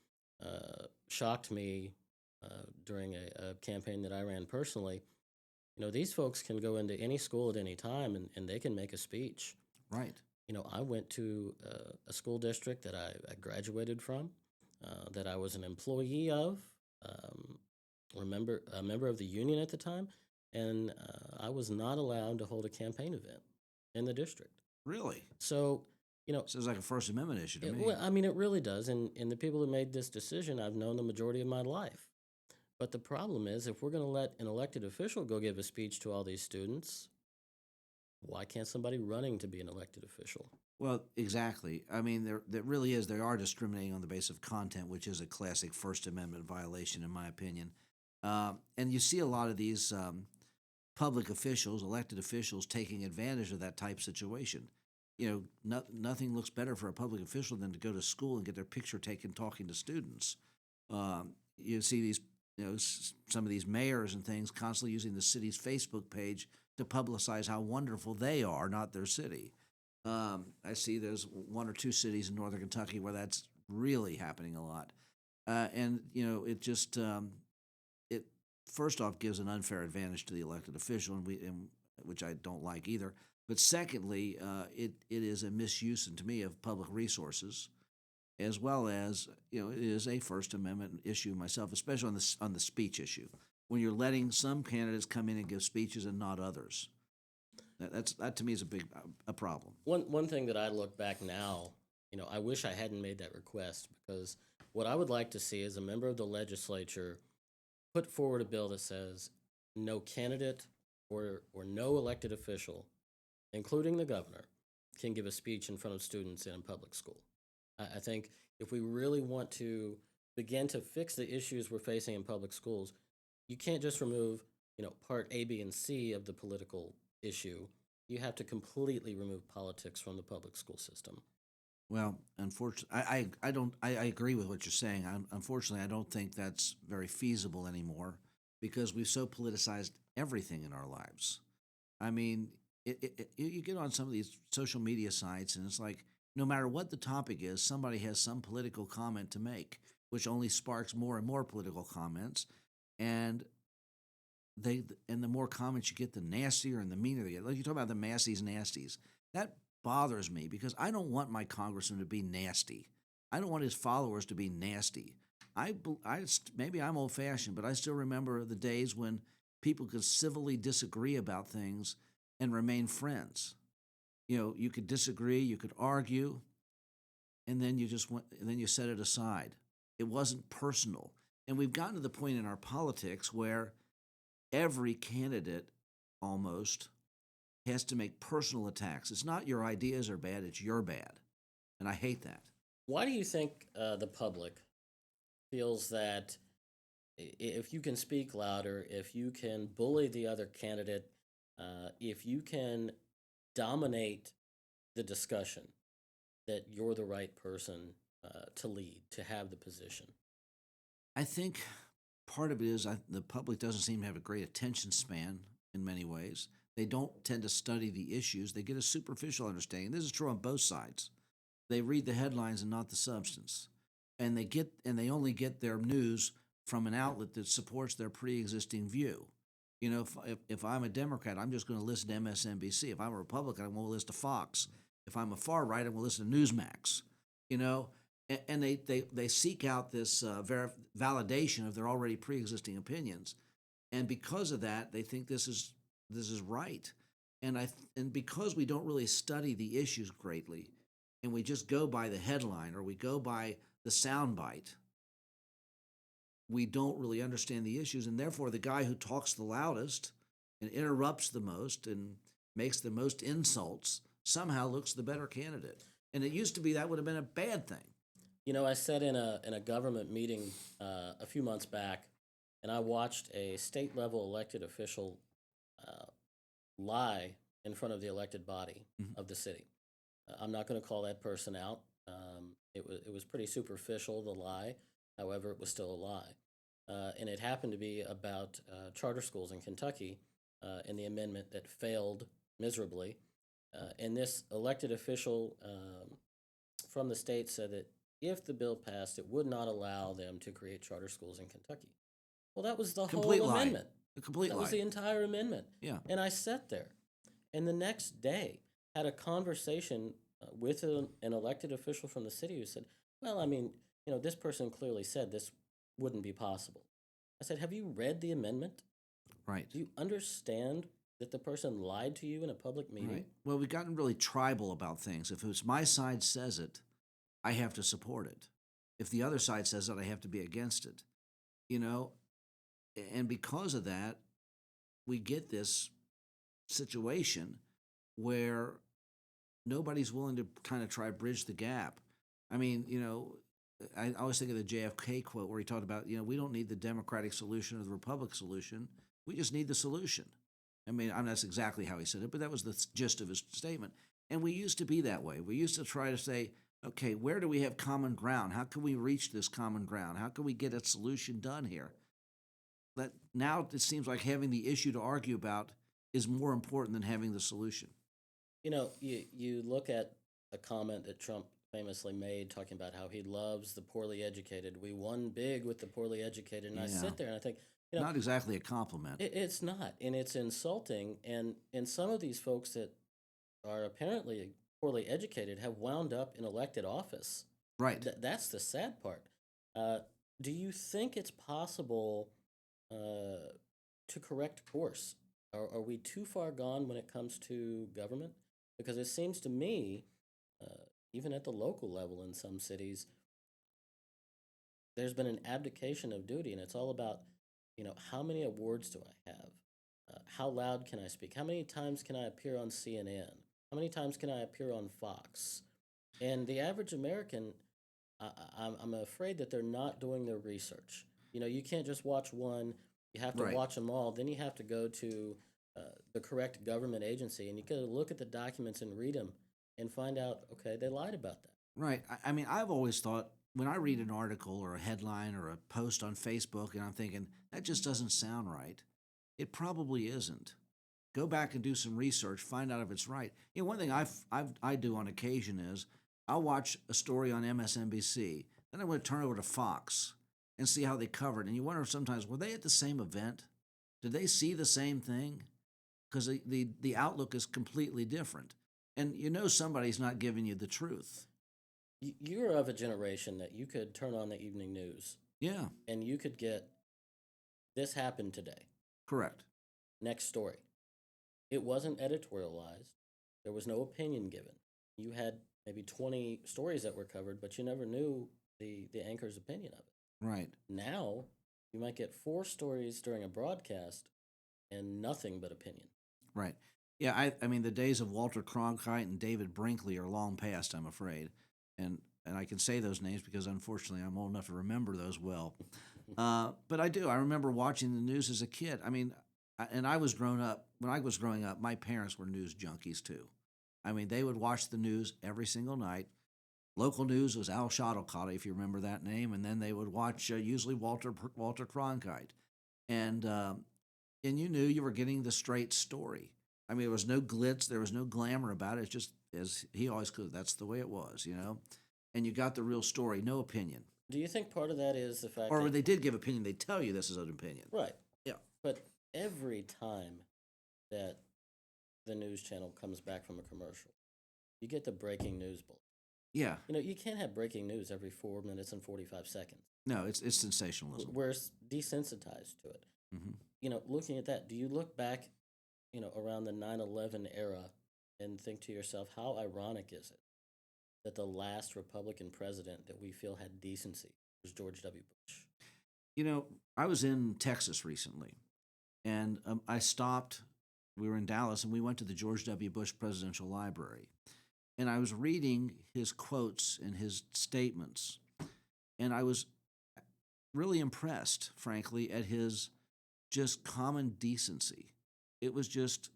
shocked me during a campaign that I ran personally, these folks can go into any school at any time and they can make a speech. Right. I went to a school district that I graduated from, that I was an employee of, um, remember a member of the union at the time, and I was not allowed to hold a campaign event in the district. Really? So, Sounds like a First Amendment issue to me. well, I mean, it really does. And the people who made this decision, I've known the majority of my life. But the problem is, if we're going to let an elected official go give a speech to all these students, why can't somebody running to be an elected official? Well, exactly. I mean, there really is. They are discriminating on the basis of content, which is a classic First Amendment violation, in my opinion. And you see a lot of these public officials, elected officials, taking advantage of that type situation. Nothing looks better for a public official than to go to school and get their picture taken talking to students. You see these, some of these mayors and things constantly using the city's Facebook page to publicize how wonderful they are, not their city. I see there's one or two cities in northern Kentucky where that's really happening a lot, and it just it first off gives an unfair advantage to the elected official, and which I don't like either. But secondly, it is a misuse, and to me, of public resources, as well as it is a First Amendment issue myself, especially on the speech issue, when you're letting some candidates come in and give speeches and not others. That to me is a problem. One thing that I look back now, I wish I hadn't made that request, because what I would like to see is a member of the legislature put forward a bill that says no candidate or no elected official, including the governor, can give a speech in front of students in a public school. I think if we really want to begin to fix the issues we're facing in public schools, you can't just remove, part A, B, and C of the political issue. You have to completely remove politics from the public school system. Well, unfortunately, I agree with what you're saying. Unfortunately, I don't think that's very feasible anymore because we've so politicized everything in our lives. I mean, you get on some of these social media sites, and it's like no matter what the topic is, somebody has some political comment to make, which only sparks more and more political comments. and the more comments you get, the nastier and the meaner they get. Like you talk about the Massey's nasties. That bothers me because I don't want my congressman to be nasty. I don't want his followers to be nasty. Maybe I'm old fashioned, but I still remember the days when people could civilly disagree about things and remain friends. You could disagree, you could argue, and then you set it aside. It wasn't personal. And we've gotten to the point in our politics where every candidate almost has to make personal attacks. It's not your ideas are bad, it's your bad. And I hate that. Why do you think the public feels that if you can speak louder, if you can bully the other candidate, if you can dominate the discussion, that you're the right person to lead, to have the position? I think part of it is the public doesn't seem to have a great attention span in many ways. They don't tend to study the issues. They get a superficial understanding. This is true on both sides. They read the headlines and not the substance. And they only get their news from an outlet that supports their pre-existing view. If I'm a Democrat, I'm just going to listen to MSNBC. If I'm a Republican, I won't listen to Fox. If I'm a far right, I will listen to Newsmax. And they seek out this validation of their already pre-existing opinions, and because of that, they think this is right. And because we don't really study the issues greatly, and we just go by the headline or we go by the soundbite, we don't really understand the issues, and therefore the guy who talks the loudest and interrupts the most and makes the most insults somehow looks the better candidate. And it used to be that would have been a bad thing. I sat in a government meeting a few months back, and I watched a state level elected official lie in front of the elected body of the city. I'm not going to call that person out. It was pretty superficial, the lie. However, it was still a lie. And it happened to be about charter schools in Kentucky and the amendment that failed miserably. And this elected official from the state said that if the bill passed, it would not allow them to create charter schools in Kentucky. Well, that was the Complete whole lie. amendment. A complete That lie. was the entire amendment. Yeah. And I sat there, and the next day had a conversation with an elected official from the city who said, "Well, I mean, this person clearly said this wouldn't be possible." I said, "Have you read the amendment? Right. Do you understand that the person lied to you in a public meeting?" Right. Well, we've gotten really tribal about things. If it's my side says it, I have to support it. If the other side says it, I have to be against it. And because of that, we get this situation where nobody's willing to kind of try to bridge the gap. I mean, I always think of the JFK quote where he talked about, we don't need the Democratic solution or the Republican solution. We just need the solution. I mean, that's exactly how he said it, but that was the gist of his statement. And we used to be that way. We used to try to say, okay, where do we have common ground? How can we reach this common ground? How can we get a solution done here? But now it seems like having the issue to argue about is more important than having the solution. You look at a comment that Trump famously made talking about how he loves the poorly educated. We won big with the poorly educated. And I sit there and I think, not exactly a compliment. It's not, and it's insulting. And some of these folks that are apparently poorly educated have wound up in elected office. Right. That's the sad part. Do you think it's possible to correct course? Are we too far gone when it comes to government? Because it seems to me, even at the local level in some cities, there's been an abdication of duty, and it's all about, how many awards do I have? How loud can I speak? How many times can I appear on CNN? How many times can I appear on Fox? And the average American, I'm afraid that they're not doing their research. You can't just watch one. You have to Right. watch them all. Then you have to go to the correct government agency, and you got to look at the documents and read them and find out, okay, they lied about that. Right. I mean, I've always thought when I read an article or a headline or a post on Facebook and I'm thinking, that just doesn't sound right, it probably isn't. Go back and do some research, find out if it's right. One thing I do on occasion is I'll watch a story on MSNBC, then I'm going to turn over to Fox and see how they covered. And you wonder sometimes, were they at the same event? Did they see the same thing? Because the outlook is completely different. And you know somebody's not giving you the truth. You're of a generation that you could turn on the evening news Yeah, and you could get this happened today. correct. Next story. It wasn't editorialized. There was no opinion given. You had maybe 20 stories that were covered, but you never knew the anchor's opinion of it. Right, Now, you might get 4 stories during a broadcast and nothing but opinion. right. Yeah, I mean, the days of Walter Cronkite and David Brinkley are long past, I'm afraid. And I can say those names because unfortunately I'm old enough to remember those well. But I do. I remember watching the news as a kid. I mean, and I was grown up. When I was growing up, my parents were news junkies too. I mean, they would watch the news every single night. Local news was Al Shuttlecott, if you remember that name, and then they would watch usually Walter Cronkite, and and you knew you were getting the straight story. I mean, there was no glitz, there was no glamour about it. It's just as he always could. That's the way it was, you know. And you got the real story, no opinion. Do you think part of that is the fact Or that, when they did give opinion, they tell you this is an opinion. right, Yeah, but every time that the news channel comes back from a commercial, you get the breaking news bulletin. yeah. You can't have breaking news every 4 minutes and 45 seconds. No, it's sensationalism. We're desensitized to it. Hmm. Looking at that, do you look back, around the 9/11 era and think to yourself, how ironic is it that the last Republican president that we feel had decency was George W. Bush? You know, I was in Texas recently, and I stopped. We were in Dallas, and we went to the George W. Bush Presidential Library. And I was reading his quotes and his statements, and I was really impressed, frankly, at his just common decency. It was just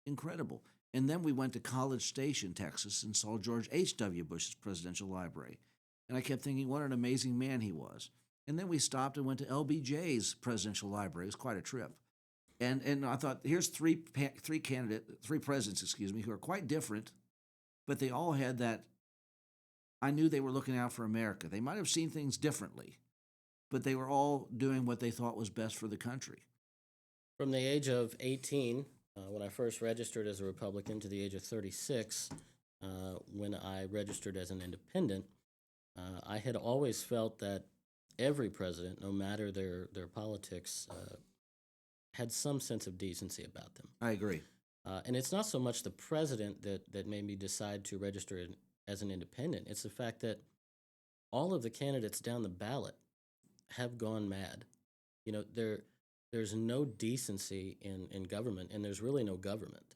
incredible. And then we went to College Station, Texas, and saw George H.W. Bush's Presidential Library. And I kept thinking, what an amazing man he was. And then we stopped and went to LBJ's Presidential Library. It was quite a trip. And I thought, here's three presidents, excuse me, who are quite different, but they all had that. I knew they were looking out for America. They might have seen things differently, but they were all doing what they thought was best for the country. From the age of 18, when I first registered as a Republican, to the age of 36, when I registered as an independent, I had always felt that every president, no matter their politics, had some sense of decency about them. I agree. And it's not so much the president that made me decide to register as an independent. It's the fact that all of the candidates down the ballot have gone mad. There's no decency in government, and there's really no government.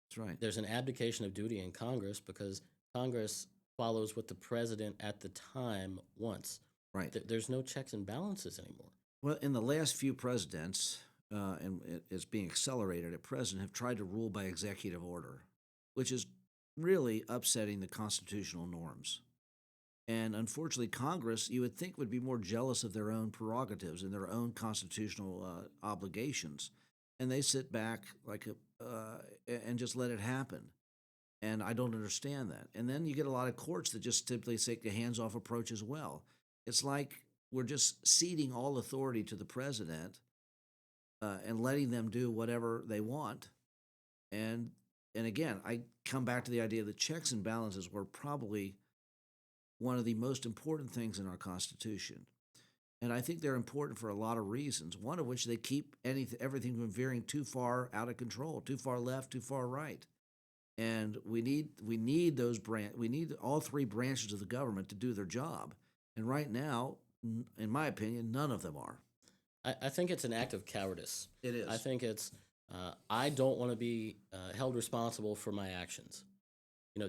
That's right. There's an abdication of duty in Congress because Congress follows what the president at the time wants. Right. There's no checks and balances anymore. Well, in the last few presidents, and it's being accelerated at present, have tried to rule by executive order, which is really upsetting the constitutional norms. And unfortunately, Congress, you would think, would be more jealous of their own prerogatives and their own constitutional obligations, and they sit back and just let it happen. And I don't understand that. And then you get a lot of courts that just typically take a hands-off approach as well. It's like we're just ceding all authority to the president and letting them do whatever they want. And again, I come back to the idea that checks and balances were probably one of the most important things in our Constitution. And I think they're important for a lot of reasons, one of which they keep everything from veering too far out of control, too far left, too far right. And we need all three branches of the government to do their job. And right now, in my opinion, none of them are. I think it's an act of cowardice. It is. I think it's, I don't want to be held responsible for my actions.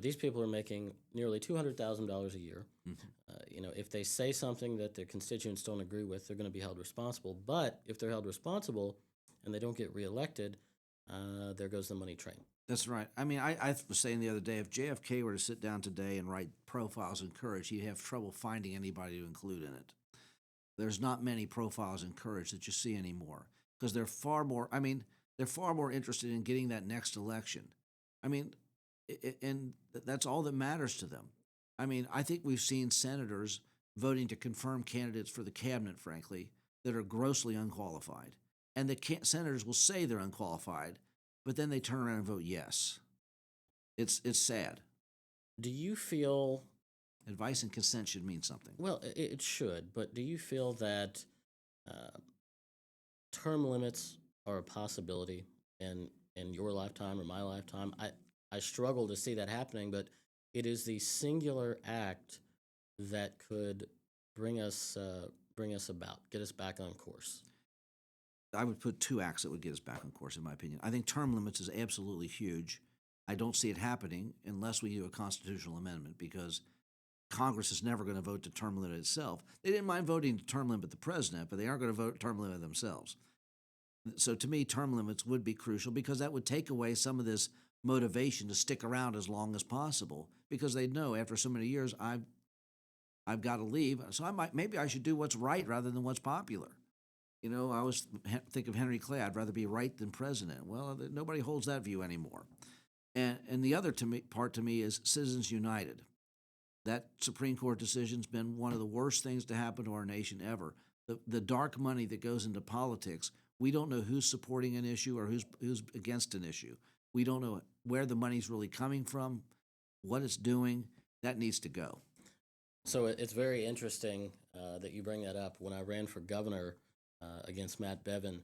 These people are making nearly $200,000 a year. Mm-hmm. If they say something that their constituents don't agree with, they're going to be held responsible. But if they're held responsible and they don't get reelected, there goes the money train. That's right. I mean, I was saying the other day, if JFK were to sit down today and write profiles in courage, he'd have trouble finding anybody to include in it. There's not many profiles in courage that you see anymore because they're far more interested in getting that next election. I mean, and that's all that matters to them. I mean, I think we've seen senators voting to confirm candidates for the cabinet, frankly, that are grossly unqualified. And the senators will say they're unqualified, but then they turn around and vote yes. It's sad. Do you feel, Advice and consent should mean something. well, it should, but do you feel that uh, term limits are a possibility in your lifetime or my lifetime? I struggle to see that happening, but it is the singular act that could bring us about, get us back on course. I would put two acts that would get us back on course, in my opinion. I think term limits is absolutely huge. I don't see it happening unless we do a constitutional amendment because Congress is never going to vote to term limit itself. They didn't mind voting to term limit the president, but they aren't going to vote term limit themselves. So to me, term limits would be crucial because that would take away some of this motivation to stick around as long as possible because they'd know after so many years I've got to leave. So maybe I should do what's right rather than what's popular. You know, I always think of Henry Clay. I'd rather be right than president. Well, nobody holds that view anymore. And the other part to me is Citizens United. That Supreme Court decision's been one of the worst things to happen to our nation ever. The dark money that goes into politics, we don't know who's supporting an issue or who's against an issue. We don't know where the money's really coming from, what it's doing. That needs to go. So it's very interesting that you bring that up. When I ran for governor against Matt Bevin,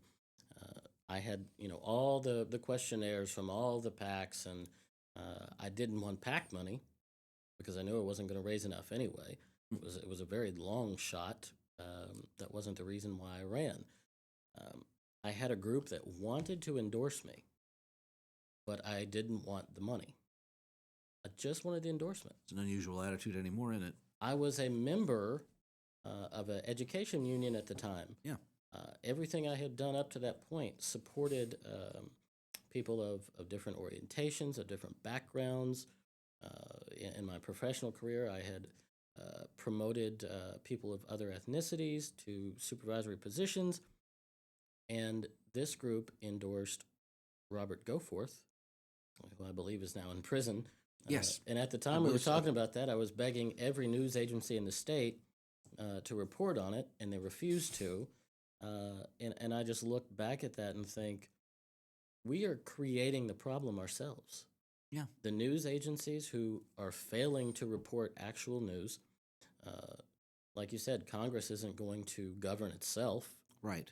I had all the questionnaires from all the PACs, and I didn't want PAC money because I knew it wasn't going to raise enough anyway. It was a very long shot. That wasn't the reason why I ran. I had a group that wanted to endorse me, but I didn't want the money. I just wanted the endorsement. It's an unusual attitude anymore, isn't it? I was a member of an education union at the time. Yeah. Everything I had done up to that point supported people of different orientations, of different backgrounds. In my professional career, I had promoted people of other ethnicities to supervisory positions. And this group endorsed Robert Goforth, who I believe is now in prison. Yes. And at the time we were talking about that, I was begging every news agency in the state to report on it, and they refused to. And I just look back at that and think, we are creating the problem ourselves. Yeah. The news agencies who are failing to report actual news, like you said, Congress isn't going to govern itself. Right.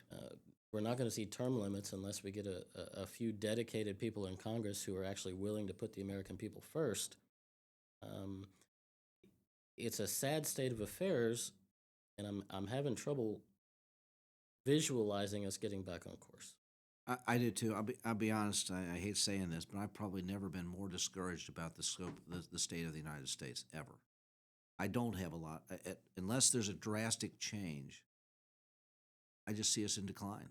We're not going to see term limits unless we get a few dedicated people in Congress who are actually willing to put the American people first. It's a sad state of affairs, and I'm having trouble visualizing us getting back on course. I do too. I'll be honest. I hate saying this, but I've probably never been more discouraged about the scope, the state of the United States ever. I don't have a lot unless there's a drastic change. I just see us in decline,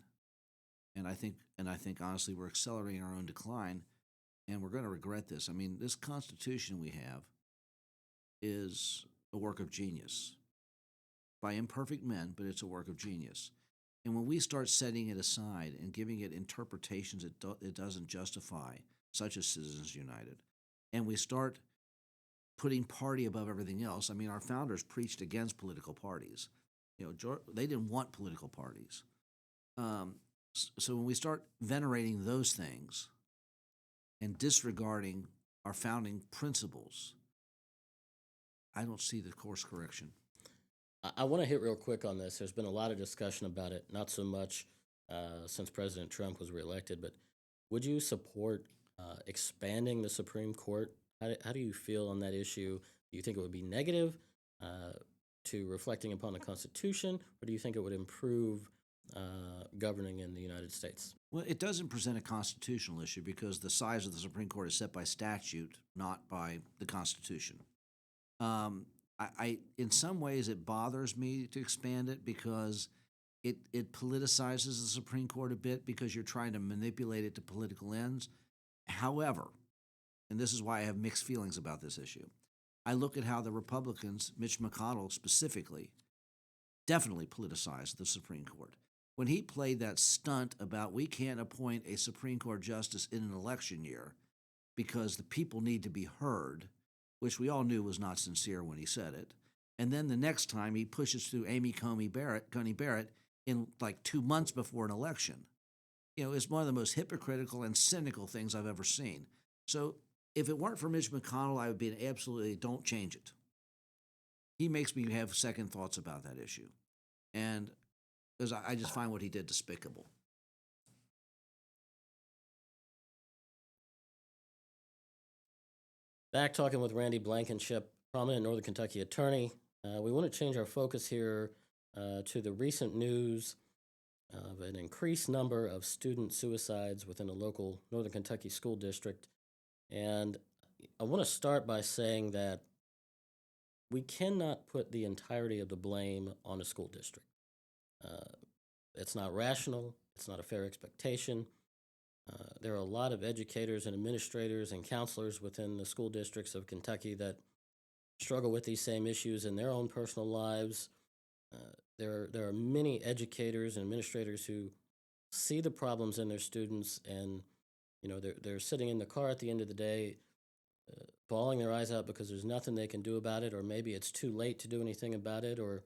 and I think honestly we're accelerating our own decline, and we're going to regret this. I mean, this Constitution we have is a work of genius by imperfect men, but it's a work of genius. And when we start setting it aside and giving it interpretations it doesn't justify, such as Citizens United, and we start putting party above everything else, I mean, our founders preached against political parties. They didn't want political parties. So when we start venerating those things and disregarding our founding principles, I don't see the course correction. I want to hit real quick on this. There's been a lot of discussion about it, not so much since President Trump was reelected, but would you support expanding the Supreme Court? How do you feel on that issue? Do you think it would be negative to reflecting upon the Constitution, or do you think it would improve governing in the United States? Well, it doesn't present a constitutional issue because the size of the Supreme Court is set by statute, not by the Constitution. I in some ways it bothers me to expand it because it politicizes the Supreme Court a bit because you're trying to manipulate it to political ends. However, and this is why I have mixed feelings about this issue, I look at how the Republicans, Mitch McConnell specifically, definitely politicized the Supreme Court. When he played that stunt about we can't appoint a Supreme Court justice in an election year because the people need to be heard, which we all knew was not sincere when he said it, And then the next time he pushes through Coney Barrett in like 2 months before an election. It's one of the most hypocritical and cynical things I've ever seen. So if it weren't for Mitch McConnell, I would be an absolutely don't change it. He makes me have second thoughts about that issue. And because I just find what he did despicable. Back talking with Randy Blankenship, prominent Northern Kentucky attorney. We want to change our focus here to the recent news of an increased number of student suicides within a local Northern Kentucky school district. And I want to start by saying that we cannot put the entirety of the blame on a school district. Uh, it's not rational, it's not a fair expectation. There are a lot of educators and administrators and counselors within the school districts of Kentucky that struggle with these same issues in their own personal lives. There are many educators and administrators who see the problems in their students, and they're sitting in the car at the end of the day, bawling their eyes out because there's nothing they can do about it, or maybe it's too late to do anything about it, or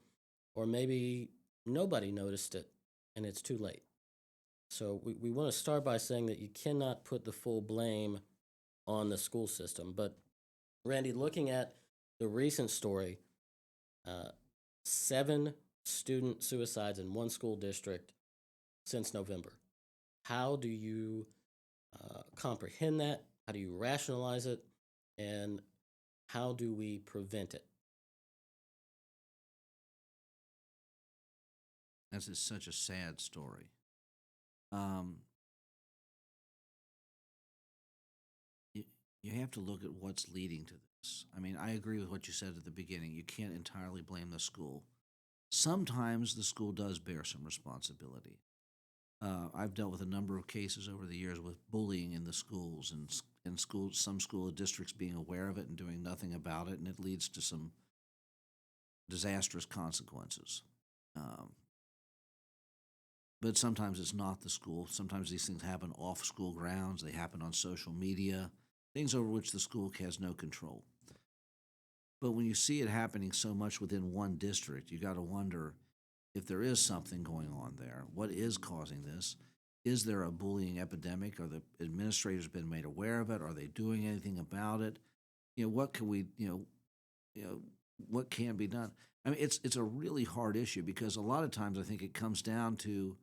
maybe nobody noticed it and it's too late. So we want to start by saying that you cannot put the full blame on the school system. But Randy, looking at the recent story, uh, 7 student suicides in one school district since November. How do you comprehend that? How do you rationalize it? And how do we prevent it? That's just such a sad story. Um, you, you have to look at what's leading to this. I mean, I agree with what you said at the beginning. You can't entirely blame the school. Sometimes the school does bear some responsibility. I've dealt with a number of cases over the years with bullying in the schools, and in schools, some school districts being aware of it and doing nothing about it, and it leads to some disastrous consequences. Um, but sometimes it's not the school. Sometimes these things happen off school grounds. They happen on social media, things over which the school has no control. But when you see it happening so much within one district, you got to wonder if there is something going on there. What is causing this? Is there a bullying epidemic? Are the administrators been made aware of it? Are they doing anything about it? What can we, what can be done? I mean, it's a really hard issue because a lot of times I think it comes down to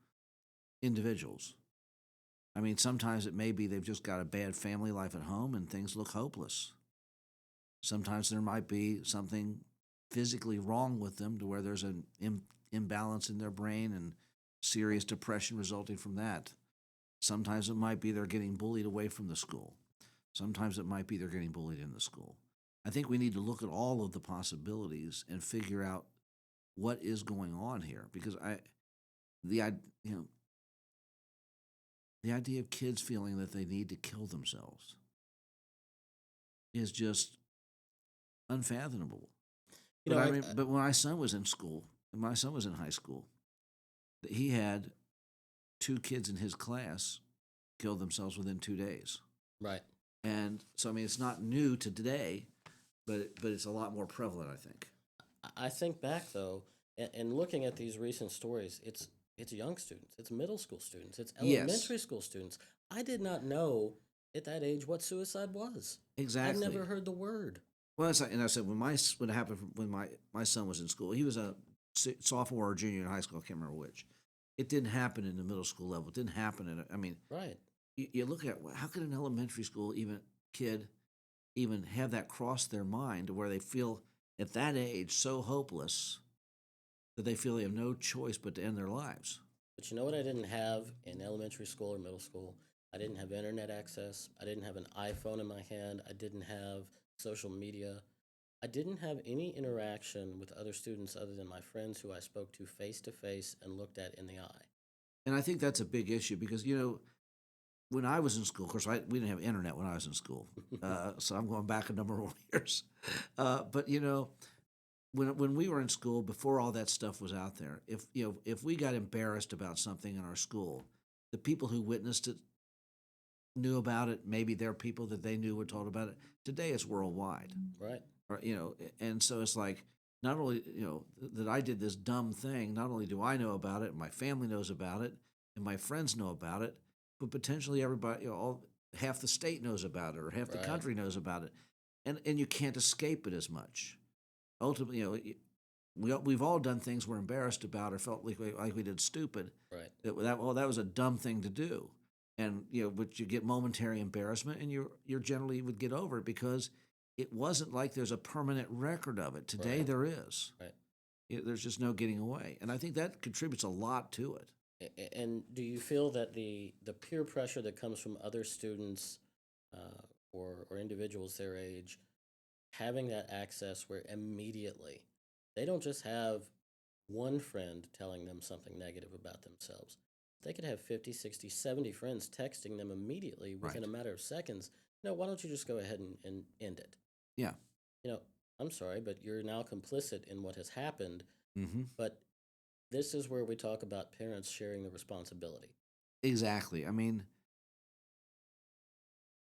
individuals. I mean, sometimes it may be they've just got a bad family life at home and things look hopeless. Sometimes there might be something physically wrong with them to where there's an imbalance in their brain and serious depression resulting from that. Sometimes it might be they're getting bullied away from the school. Sometimes it might be they're getting bullied in the school. I think we need to look at all of the possibilities and figure out what is going on here because the the idea of kids feeling that they need to kill themselves is just unfathomable. You But know, I I, mean, but when my son was in school, when my son was in high school, he had 2 kids in his class kill themselves within 2 days. right. And so, I mean, it's not new to today, but it's a lot more prevalent, I think. I think back though, and looking at these recent stories, it's young students, it's middle school students, it's Yes, elementary school students. I did not know at that age what suicide was. I'd exactly. never heard the word. Well, and I said when it happened when my son was in school, he was a sophomore or junior in high school. I can't remember which. It didn't happen in the middle school level. It didn't happen in. I mean, Right. you look at how could an elementary school kid even have that cross their mind to where they feel at that age so hopeless that they feel they have no choice but to end their lives. But you know what I didn't have in elementary school or middle school? I didn't have internet access. I didn't have an iPhone in my hand. I didn't have social media. I didn't have any interaction with other students other than my friends who I spoke to face and looked at in the eye. And I think that's a big issue because when I was in school, of course, we didn't have internet when I was in school, so I'm going back a number of years. But when we were in school, before all that stuff was out there, if we got embarrassed about something in our school, the people who witnessed it knew about it. Maybe their people that they knew were told about it. Today, it's worldwide, Right. or and so it's like not only that I did this dumb thing, not only do I know about it, my family knows about it, and my friends know about it, but potentially everybody, all half the state knows about it, or half the Right. country knows about it, and you can't escape it as much. Ultimately, we've all done things we're embarrassed about or felt like we did stupid. Right. That was a dumb thing to do, and but you get momentary embarrassment, and you're generally would get over it because it wasn't like there's a permanent record of it. Today Right. there is. Right. There's just no getting away, and I think that contributes a lot to it. And do you feel that the peer pressure that comes from other students or individuals their age having that access where immediately they don't just have one friend telling them something negative about themselves. They could have 50, 60, 70 friends texting them immediately within Right. a matter of seconds. Why don't you just go ahead and end it? Yeah. You know, I'm sorry, but you're now complicit in what has happened. Hmm. But this is where we talk about parents sharing the responsibility. Exactly. I mean,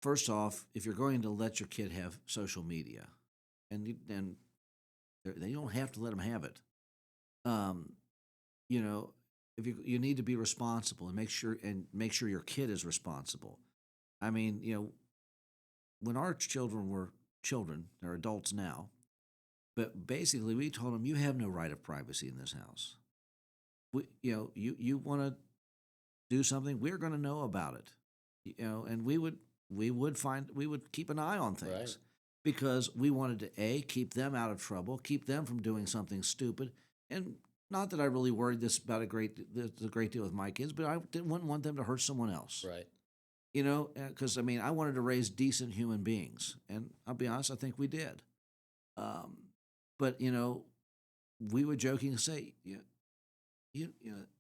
first off, if you're going to let your kid have social media, and they don't have to let them have it. Um, you know, if you need to be responsible and make sure your kid is responsible. I mean, when our children were children, they're adults now. But basically, we told them, you have no right of privacy in this house. You want to do something, we're going to know about it. And we would keep an eye on Right. things because we wanted to keep them out of trouble, keep them from doing something stupid, and not that I really worried a great deal with my kids, but wouldn't want them to hurt someone else. Right. Because I mean, I wanted to raise decent human beings, and I'll be honest, I think we did. Um, but we would jokingly say, you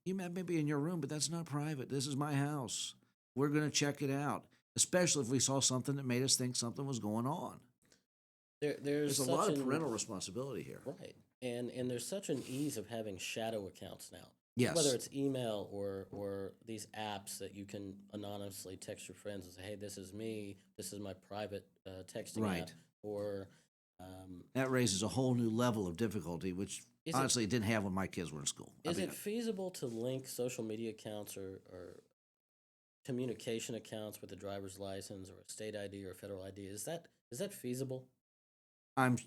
may be in your room, but that's not private. This is my house. We're going to check it out, especially if we saw something that made us think something was going on. There's There's a such lot of an parental responsibility here. right, and there's such an ease of having shadow accounts now. Whether Yes. it's email or these apps that you can anonymously text your friends and say, "Hey, this is me. This is my private texting app." Right. Or um, That raises a whole new level of difficulty, which is it honestly it didn't have when my kids were in school. I is mean, it feasible to link social media accounts or communication accounts with a driver's license or a state ID or a federal ID? Is that feasible? I'm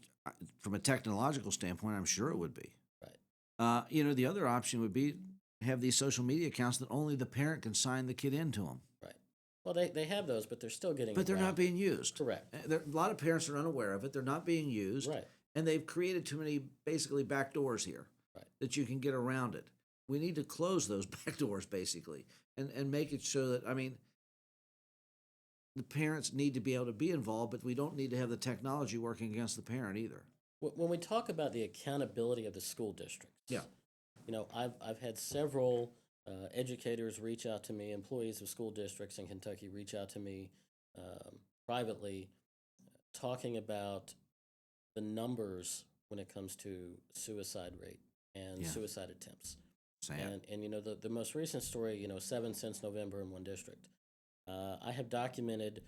from a technological standpoint, I'm sure it would be. Right. The other option would be have these social media accounts that only the parent can sign the kid into them. Right. Well, they have those, but they're still getting But they're not around it. being used. Correct. A lot of parents are unaware of it. They're not being used, Right. and they've created too many basically back doors here Right. that you can get around it. We need to close those back doors basically, and make it so that the parents need to be able to be involved, but we don't need to have the technology working against the parent either. When we talk about the accountability of the school districts, Yeah. I've had several educators reach out to me, employees of school districts in Kentucky reach out to me privately, talking about the numbers when it comes to suicide rate and Yeah. suicide attempts. Sad. And the most recent story, seven since November in one district. I have documented,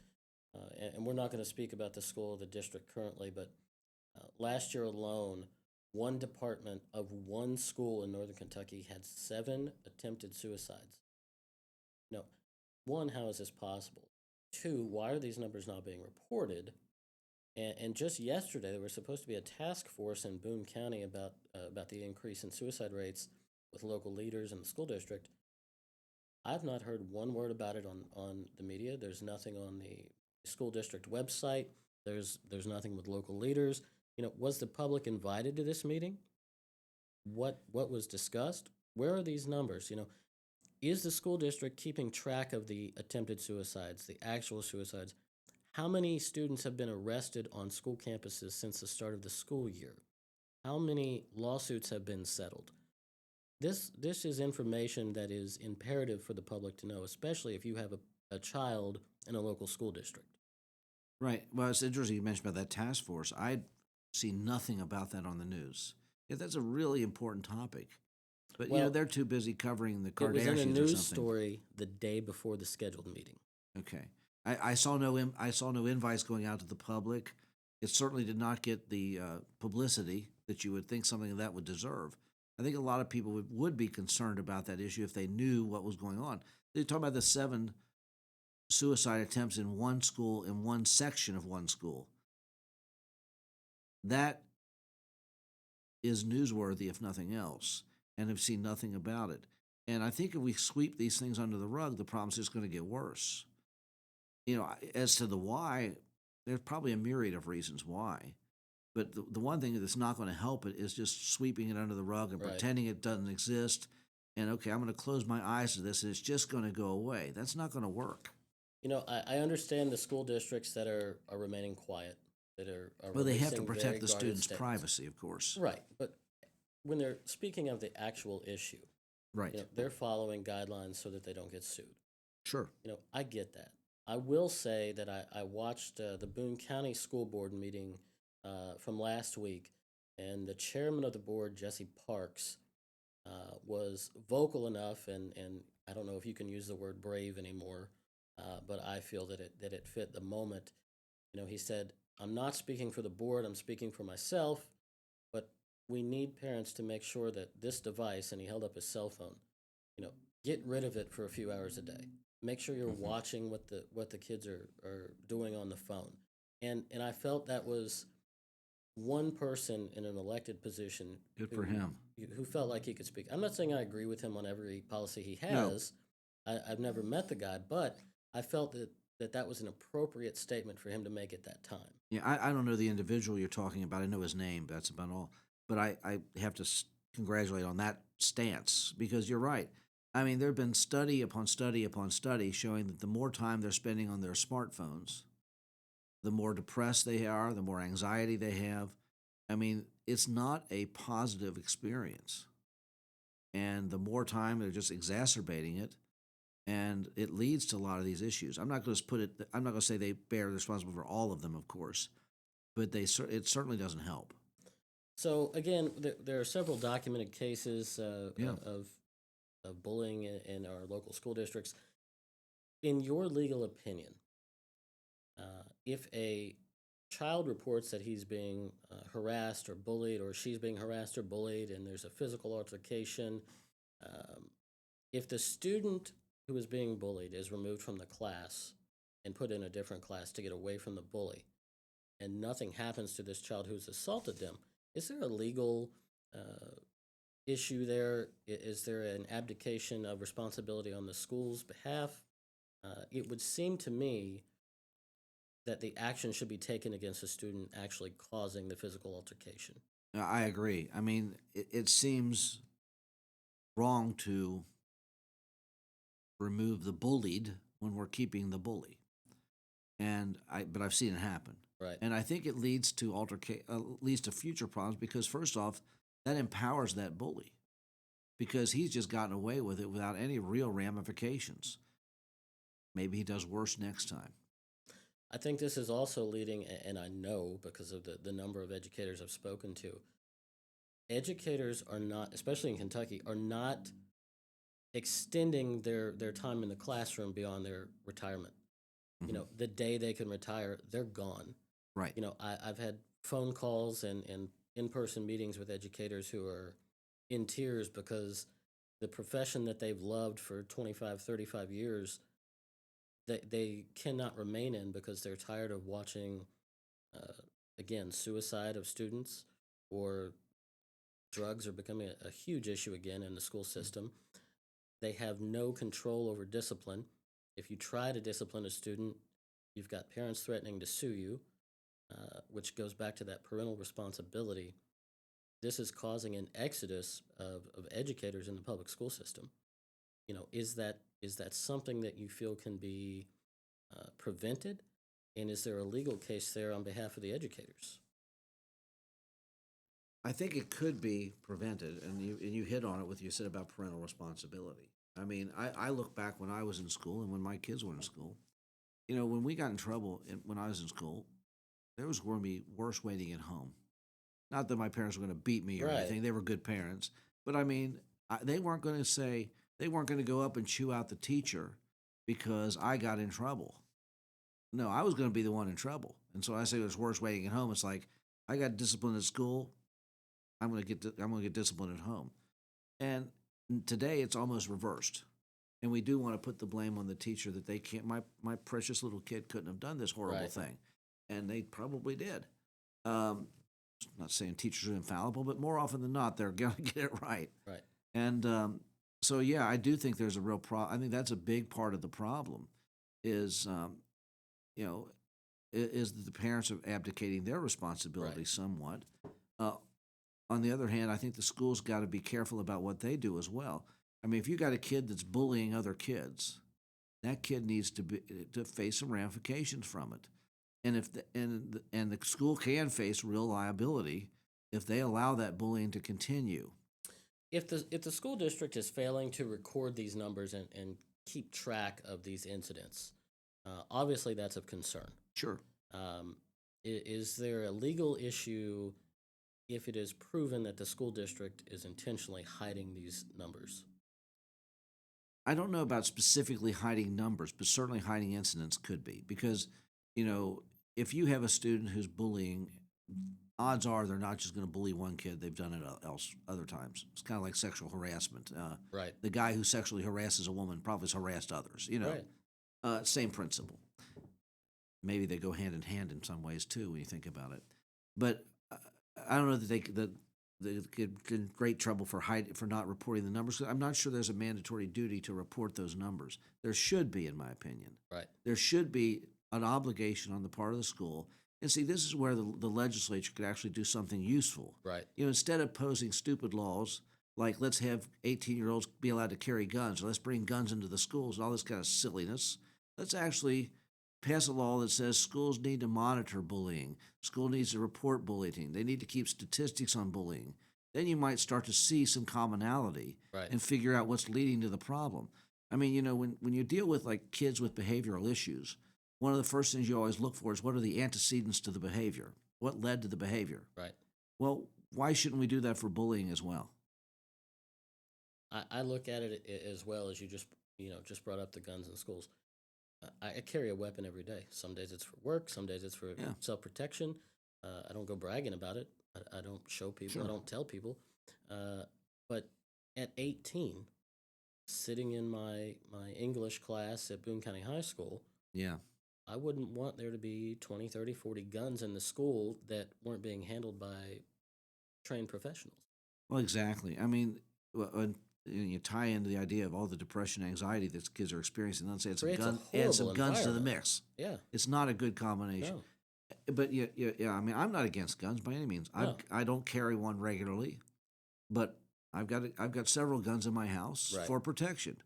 and we're not going to speak about the school or the district currently, but last year alone, one department of one school in northern Kentucky had 7 attempted suicides. No, one, how is this possible? Two, why are these numbers not being reported? And just yesterday, there was supposed to be a task force in Boone County about the increase in suicide rates with local leaders in the school district. I've not heard one word about it on the media. There's nothing on the school district website. There's nothing with local leaders. Was the public invited to this meeting? What was discussed? Where are these numbers? Is the school district keeping track of the attempted suicides, the actual suicides? How many students have been arrested on school campuses since the start of the school year? How many lawsuits have been settled? This is information that is imperative for the public to know, especially if you have a child in a local school district. Right. Well, it's interesting you mentioned about that task force. I'd seen nothing about that on the news. Yeah, that's a really important topic. But Well, they're too busy covering the it was in a Kardashians or news something. story the day before the scheduled meeting. Okay. I saw no invites going out to the public. It certainly did not get the publicity that you would think something of that would deserve. I think a lot of people would be concerned about that issue if they knew what was going on. They talk about the 7 suicide attempts in one school, in one section of one school. That is newsworthy, if nothing else, and have seen nothing about it. And I think if we sweep these things under the rug, the problem's just going to get worse. As to the why, there's probably a myriad of reasons why. But the one thing that's not going to help it is just sweeping it under the rug and Right. pretending it doesn't exist. And okay, I'm going to close my eyes to this and it's just going to go away. That's not going to work. I understand the school districts that are remaining quiet, that are Well, they have to releasing very protect the guarded students' statements. privacy, of course. Right, but when they're speaking of the actual issue, Right. they're following guidelines so that they don't get sued. Sure. I get that. I will say that I watched the Boone County School Board meeting from last week, and the chairman of the board, Jesse Parks, was vocal enough, and I don't know if you can use the word brave anymore, but I feel that it fit the moment. He said, "I'm not speaking for the board. I'm speaking for myself, but we need parents to make sure that this device," and he held up his cell phone, get rid of it for a few hours a day. Make sure you're Mhm. watching what the kids are doing on the phone. And I felt that was one person in an elected position Good for who him. who felt like he could speak. I'm not saying I agree with him on every policy he No. has. I've never met the guy, but I felt that was an appropriate statement for him to make at that time. Yeah, I don't know the individual you're talking about. I know his name. That's about all. But I have to congratulate on that stance because you're right. I mean, there have been study upon study upon study showing that the more time they're spending on their smartphones, the more depressed they are, the more anxiety they have. I mean, it's not a positive experience. And the more time they're just exacerbating it, and it leads to a lot of these issues. I'm not going to say they bear responsible for all of them, of course, but it certainly doesn't help. So again, there are several documented cases Yeah. of bullying in our local school districts. In your legal opinion, if a child reports that he's being harassed or bullied, or she's being harassed or bullied, and there's a physical altercation, um, if the student who is being bullied is removed from the class and put in a different class to get away from the bully, and nothing happens to this child who's assaulted them, is there a legal issue there? Is there an abdication of responsibility on the school's behalf? It would seem to me that the action should be taken against the student actually causing the physical altercation. I agree. I mean, it seems wrong to remove the bullied when we're keeping the bully. But I've seen it happen. Right. And I think it leads to leads to future problems because first off, that empowers that bully because he's just gotten away with it without any real ramifications. Maybe he does worse next time. I think this is also leading, and I know because of the number of educators I've spoken to, educators are not, especially in Kentucky, are not extending their time in the classroom beyond their retirement. Mhm. The day they can retire, they're gone. Right. I've had phone calls and in-person meetings with educators who are in tears because the profession that they've loved for 25, 35 years, they cannot remain in because they're tired of watching, uh, again, suicide of students, or drugs are becoming a huge issue again in the school system. They have no control over discipline. If you try to discipline a student, you've got parents threatening to sue you, which goes back to that parental responsibility. This is causing an exodus of educators in the public school system. Is that something that you feel can be prevented? And is there a legal case there on behalf of the educators? I think it could be prevented, and you hit on it with you said about parental responsibility. I mean, I look back when I was in school and when my kids were in school. When we got in trouble when I was in school, there was going to be worse waiting at home. Not that my parents were going to beat me or Right. anything; they were good parents. But I mean, they weren't going to go up and chew out the teacher because I got in trouble. No, I was going to be the one in trouble, and so I say it was worse waiting at home. It's like I got disciplined at school. I'm going to get disciplined at home. And today it's almost reversed. And we do want to put the blame on the teacher that they can't. My precious little kid couldn't have done this horrible Right. thing, and they probably did. Um, not saying teachers are infallible, but more often than not, they're going to get it right. Right. And so, yeah, I do think there's a real problem. I think that's a big part of the problem. Is you know, is that the parents are abdicating their responsibility Right. somewhat. Uh, on the other hand, I think the school's got to be careful about what they do as well. I mean, if you got a kid that's bullying other kids, that kid needs to face some ramifications from it. And if the school can face real liability if they allow that bullying to continue. If the school district is failing to record these numbers and keep track of these incidents, obviously that's of concern. Sure. Is there a legal issue if it is proven that the school district is intentionally hiding these numbers? I don't know about specifically hiding numbers, but certainly hiding incidents could be because, if you have a student who's bullying, odds are they're not just going to bully one kid; they've done it else other times. It's kind of like sexual harassment. Right. The guy who sexually harasses a woman probably has harassed others. Right. Same principle. Maybe they go hand in hand in some ways too when you think about it. But I don't know that they get in great trouble for not reporting the numbers. I'm not sure there's a mandatory duty to report those numbers. There should be, in my opinion. Right. There should be an obligation on the part of the school. And see, this is where the legislature could actually do something useful. Right. Instead of posing stupid laws like let's have 18-year-olds be allowed to carry guns, or let's bring guns into the schools and all this kind of silliness, let's actually pass a law that says schools need to monitor bullying. School needs to report bullying. They need to keep statistics on bullying. Then you might start to see some commonality Right. and figure out what's leading to the problem. I mean, when you deal with like kids with behavioral issues, one of the first things you always look for is what are the antecedents to the behavior? What led to the behavior? Right. Well, why shouldn't we do that for bullying as well? I look at it as well as you just brought up the guns in schools. I carry a weapon every day. Some days it's for work. Some days it's for Yeah. self-protection. I don't go bragging about it. I don't show people. Sure. I don't tell people. But at 18, sitting in my English class at Boone County High School, Yeah. I wouldn't want there to be 20, 30, 40 guns in the school that weren't being handled by trained professionals. Well, exactly. I mean, and you tie into the idea of all the depression, anxiety that kids are experiencing. Let's say it's Creates a add some horrible guns to the environment. mix. Yeah. It's not a good combination. No. But yeah. I mean, I'm not against guns by any means. No. I don't carry one regularly, but I've got several guns in my house Right. for protection.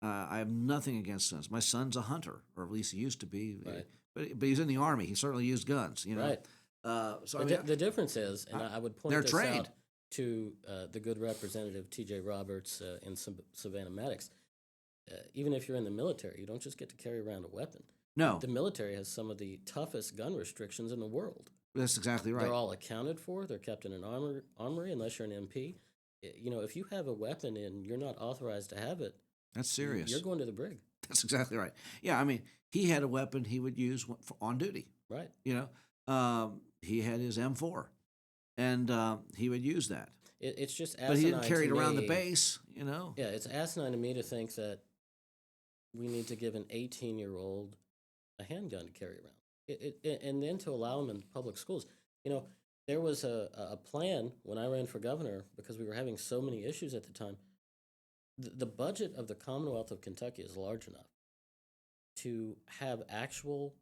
I have nothing against guns. My son's a hunter, or at least he used to be. Right. But he's in the Army. He certainly used guns. Right. So The difference is, and I would point they're this trained. out to the good representative T.J. Roberts in Savannah Maddox. Even if you're in the military, you don't just get to carry around a weapon. No, The military has some of the toughest gun restrictions in the world. that's exactly right. They're all accounted for. They're kept in an armory unless you're an MP. If you have a weapon and you're not authorized to have it, That's serious. you're going to the brig. That's exactly right. Yeah, I mean, he had a weapon he would use on duty. Right. He had his M4, and he would use that. It's just asinine But he didn't carry it to around the me. base. Yeah, it's asinine to me to think that we need to give an 18-year-old a handgun to carry around, and then to allow them in public schools. There was a plan when I ran for governor because we were having so many issues at the time. The budget of the Commonwealth of Kentucky is large enough to have actual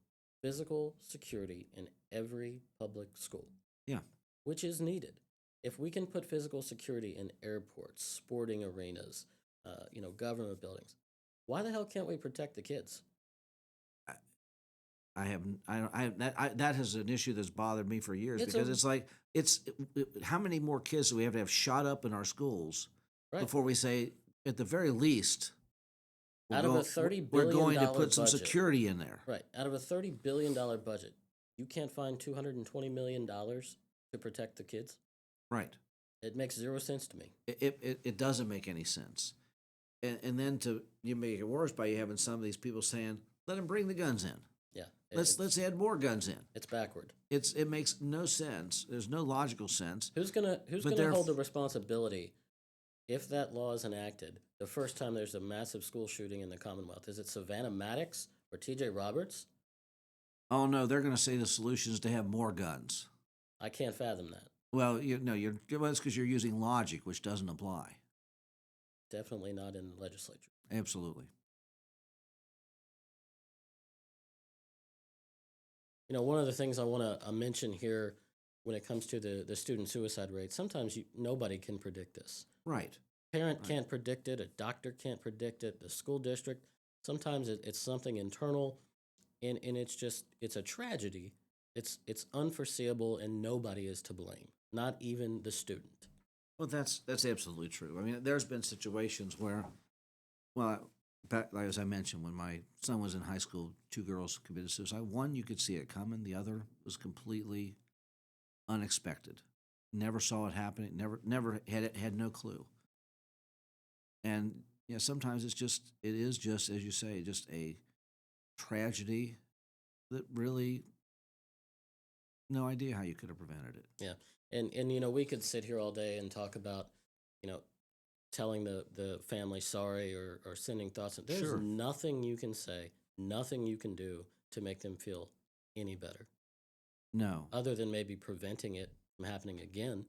physical security in every public school. Yeah. Which is needed. If we can put physical security in airports, sporting arenas, government buildings, why the hell can't we protect the kids? That is an issue that's bothered me for years It's because a- it's like how many more kids do we have to have shot up in our schools Right. before we say at the very least Out of a $30 we're billion going to put some budget. security in there. Right. Out of a $30 billion budget, you can't find $220 million to protect the kids? Right. It makes zero sense to me. It doesn't make any sense. And then you make it worse by you having some of these people saying, let them bring the guns in. Yeah, Let's add more guns in. it's backward. It makes no sense. There's no logical sense. Who's But gonna they're hold the responsibility if that law is enacted? The first time there's a massive school shooting in the Commonwealth, is it Savannah, Maddox, or T.J. Roberts? oh no, they're going to say the solution is to have more guns. I can't fathom that. Well, well, it's because you're using logic, which doesn't apply. Definitely not in the legislature. Absolutely. One of the things I want to mention here when it comes to the student suicide rate, sometimes nobody can predict this. Right. Parent Right. can't predict it, a doctor can't predict it, the school district. Sometimes it's something internal, and it's a tragedy. It's unforeseeable, and nobody is to blame, not even the student. Well, that's absolutely true. I mean, there's been situations where, well, back, like as I mentioned, when my son was in high school, two girls committed suicide. One, you could see it coming. The other was completely unexpected. Never saw it happening. Never had no clue. And yeah, sometimes it is just as you say, just a tragedy that really no idea how you could have prevented it. Yeah, and we could sit here all day and talk about, you know, telling the family sorry, or sending thoughts. There's Sure. nothing you can say, nothing you can do to make them feel any better, No, other than maybe preventing it from happening again.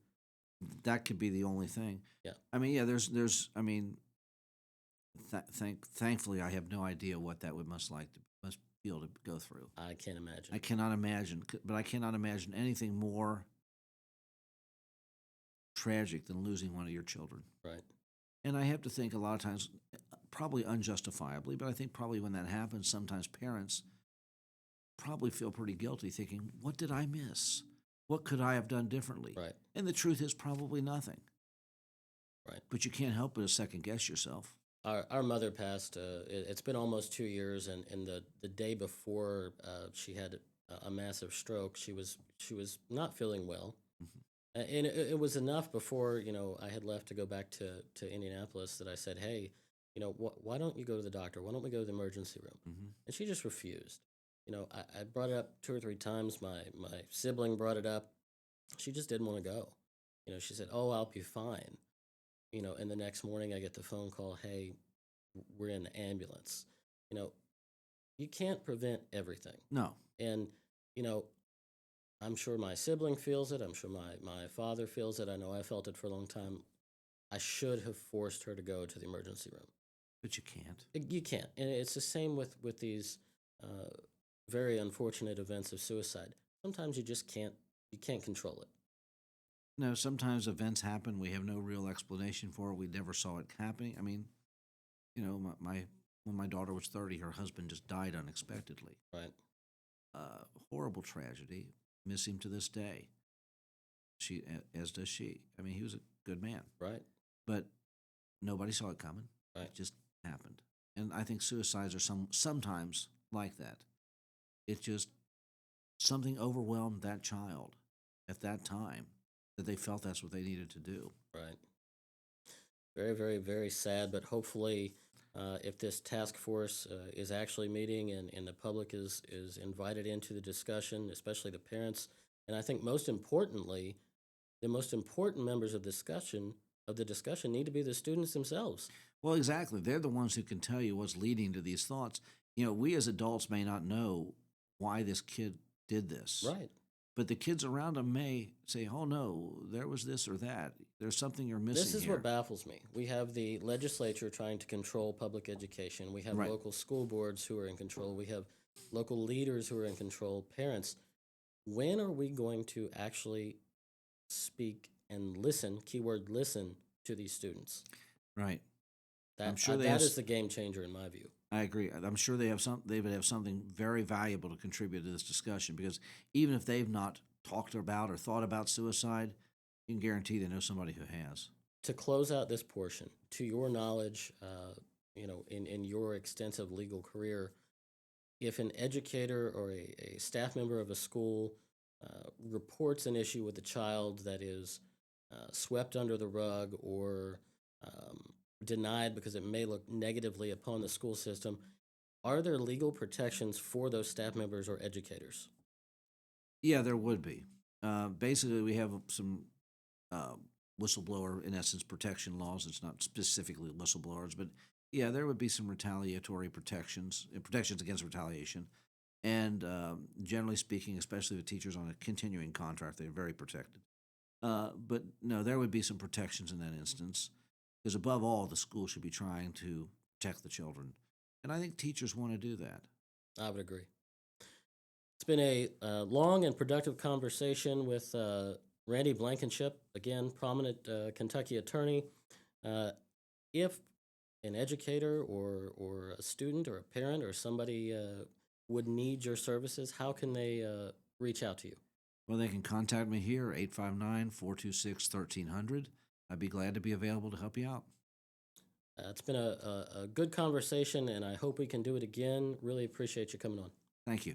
that could be the only thing. Yeah, I mean, yeah, I mean, thankfully, I have no idea what that would must feel to go through. I can't imagine. I cannot imagine, but I cannot imagine anything more tragic than losing one of your children. Right. And I have to think a lot of times, probably unjustifiably, but I think probably when that happens, sometimes parents probably feel pretty guilty, thinking, "What did I miss? What could I have done differently?" Right. And the truth is probably nothing. Right. But you can't help but to second guess yourself. Our mother passed. It's been almost 2 years, and the day before she had a massive stroke, she was not feeling well. Mhm. And it was enough before I had left to go back to Indianapolis, that I said, hey, why don't you go to the doctor? Why don't we go to the emergency room? Mhm. And she just refused. I brought it up 2 or 3 times. My sibling brought it up. She just didn't want to go. She said, oh, I'll be fine. And the next morning I get the phone call, hey, we're in the ambulance. You know, you can't prevent everything. No, And, you know, I'm sure my sibling feels it. I'm sure my father feels it. I know I felt it for a long time. I should have forced her to go to the emergency room. but you can't. You can't. And it's the same with these uh, very unfortunate events of suicide. Sometimes you can't control it. No, sometimes events happen. We have no real explanation for it. We never saw it happening. I mean, when my daughter was 30, her husband just died unexpectedly. Right. Horrible tragedy. Miss him to this day. As does she. I mean, he was a good man, Right. but nobody saw it coming. Right. It just happened. And I think suicides are sometimes like that. It just something overwhelmed that child at that time that they felt that's what they needed to do. Right. Very, very, very sad. But hopefully, if this task force is actually meeting, and the public is invited into the discussion, especially the parents, and I think most importantly, the most important members of the discussion need to be the students themselves. Well, exactly. They're the ones who can tell you what's leading to these thoughts. We as adults may not know why this kid did this, Right. but the kids around them may say, "Oh no, there was this or that. There's something you're missing This is here." what baffles me. We have the legislature trying to control public education. We have Right. local school boards who are in control. We have local leaders who are in control, parents. When are we going to actually speak and listen, keyword listen, to these students? Right. I'm That sure they that have. is the game changer in my view. I agree. I'm sure they would have something very valuable to contribute to this discussion because even if they've not talked about or thought about suicide, you can guarantee they know somebody who has. To close out this portion, to your knowledge, in your extensive legal career, if an educator or a staff member of a school reports an issue with a child that is swept under the rug, or denied because it may look negatively upon the school system, Are there legal protections for those staff members or educators? Yeah, there would be. Basically, we have some uh, whistleblower, in essence, protection laws. It's not specifically whistleblowers, but yeah, there would be some retaliatory protections, protections against retaliation. And generally speaking, especially with teachers on a continuing contract, they're very protected. But no, there would be some protections in that instance, because above all, the school should be trying to protect the children. And I think teachers want to do that. I would agree. It's been a long and productive conversation with Randy Blankenship, again, prominent Kentucky attorney. Uh, if an educator or a student or a parent or somebody would need your services, how can they reach out to you? Well, they can contact me here, 859 426 1300. I'd be glad to be available to help you out. It's been a good conversation, and I hope we can do it again. Really appreciate you coming on. Thank you.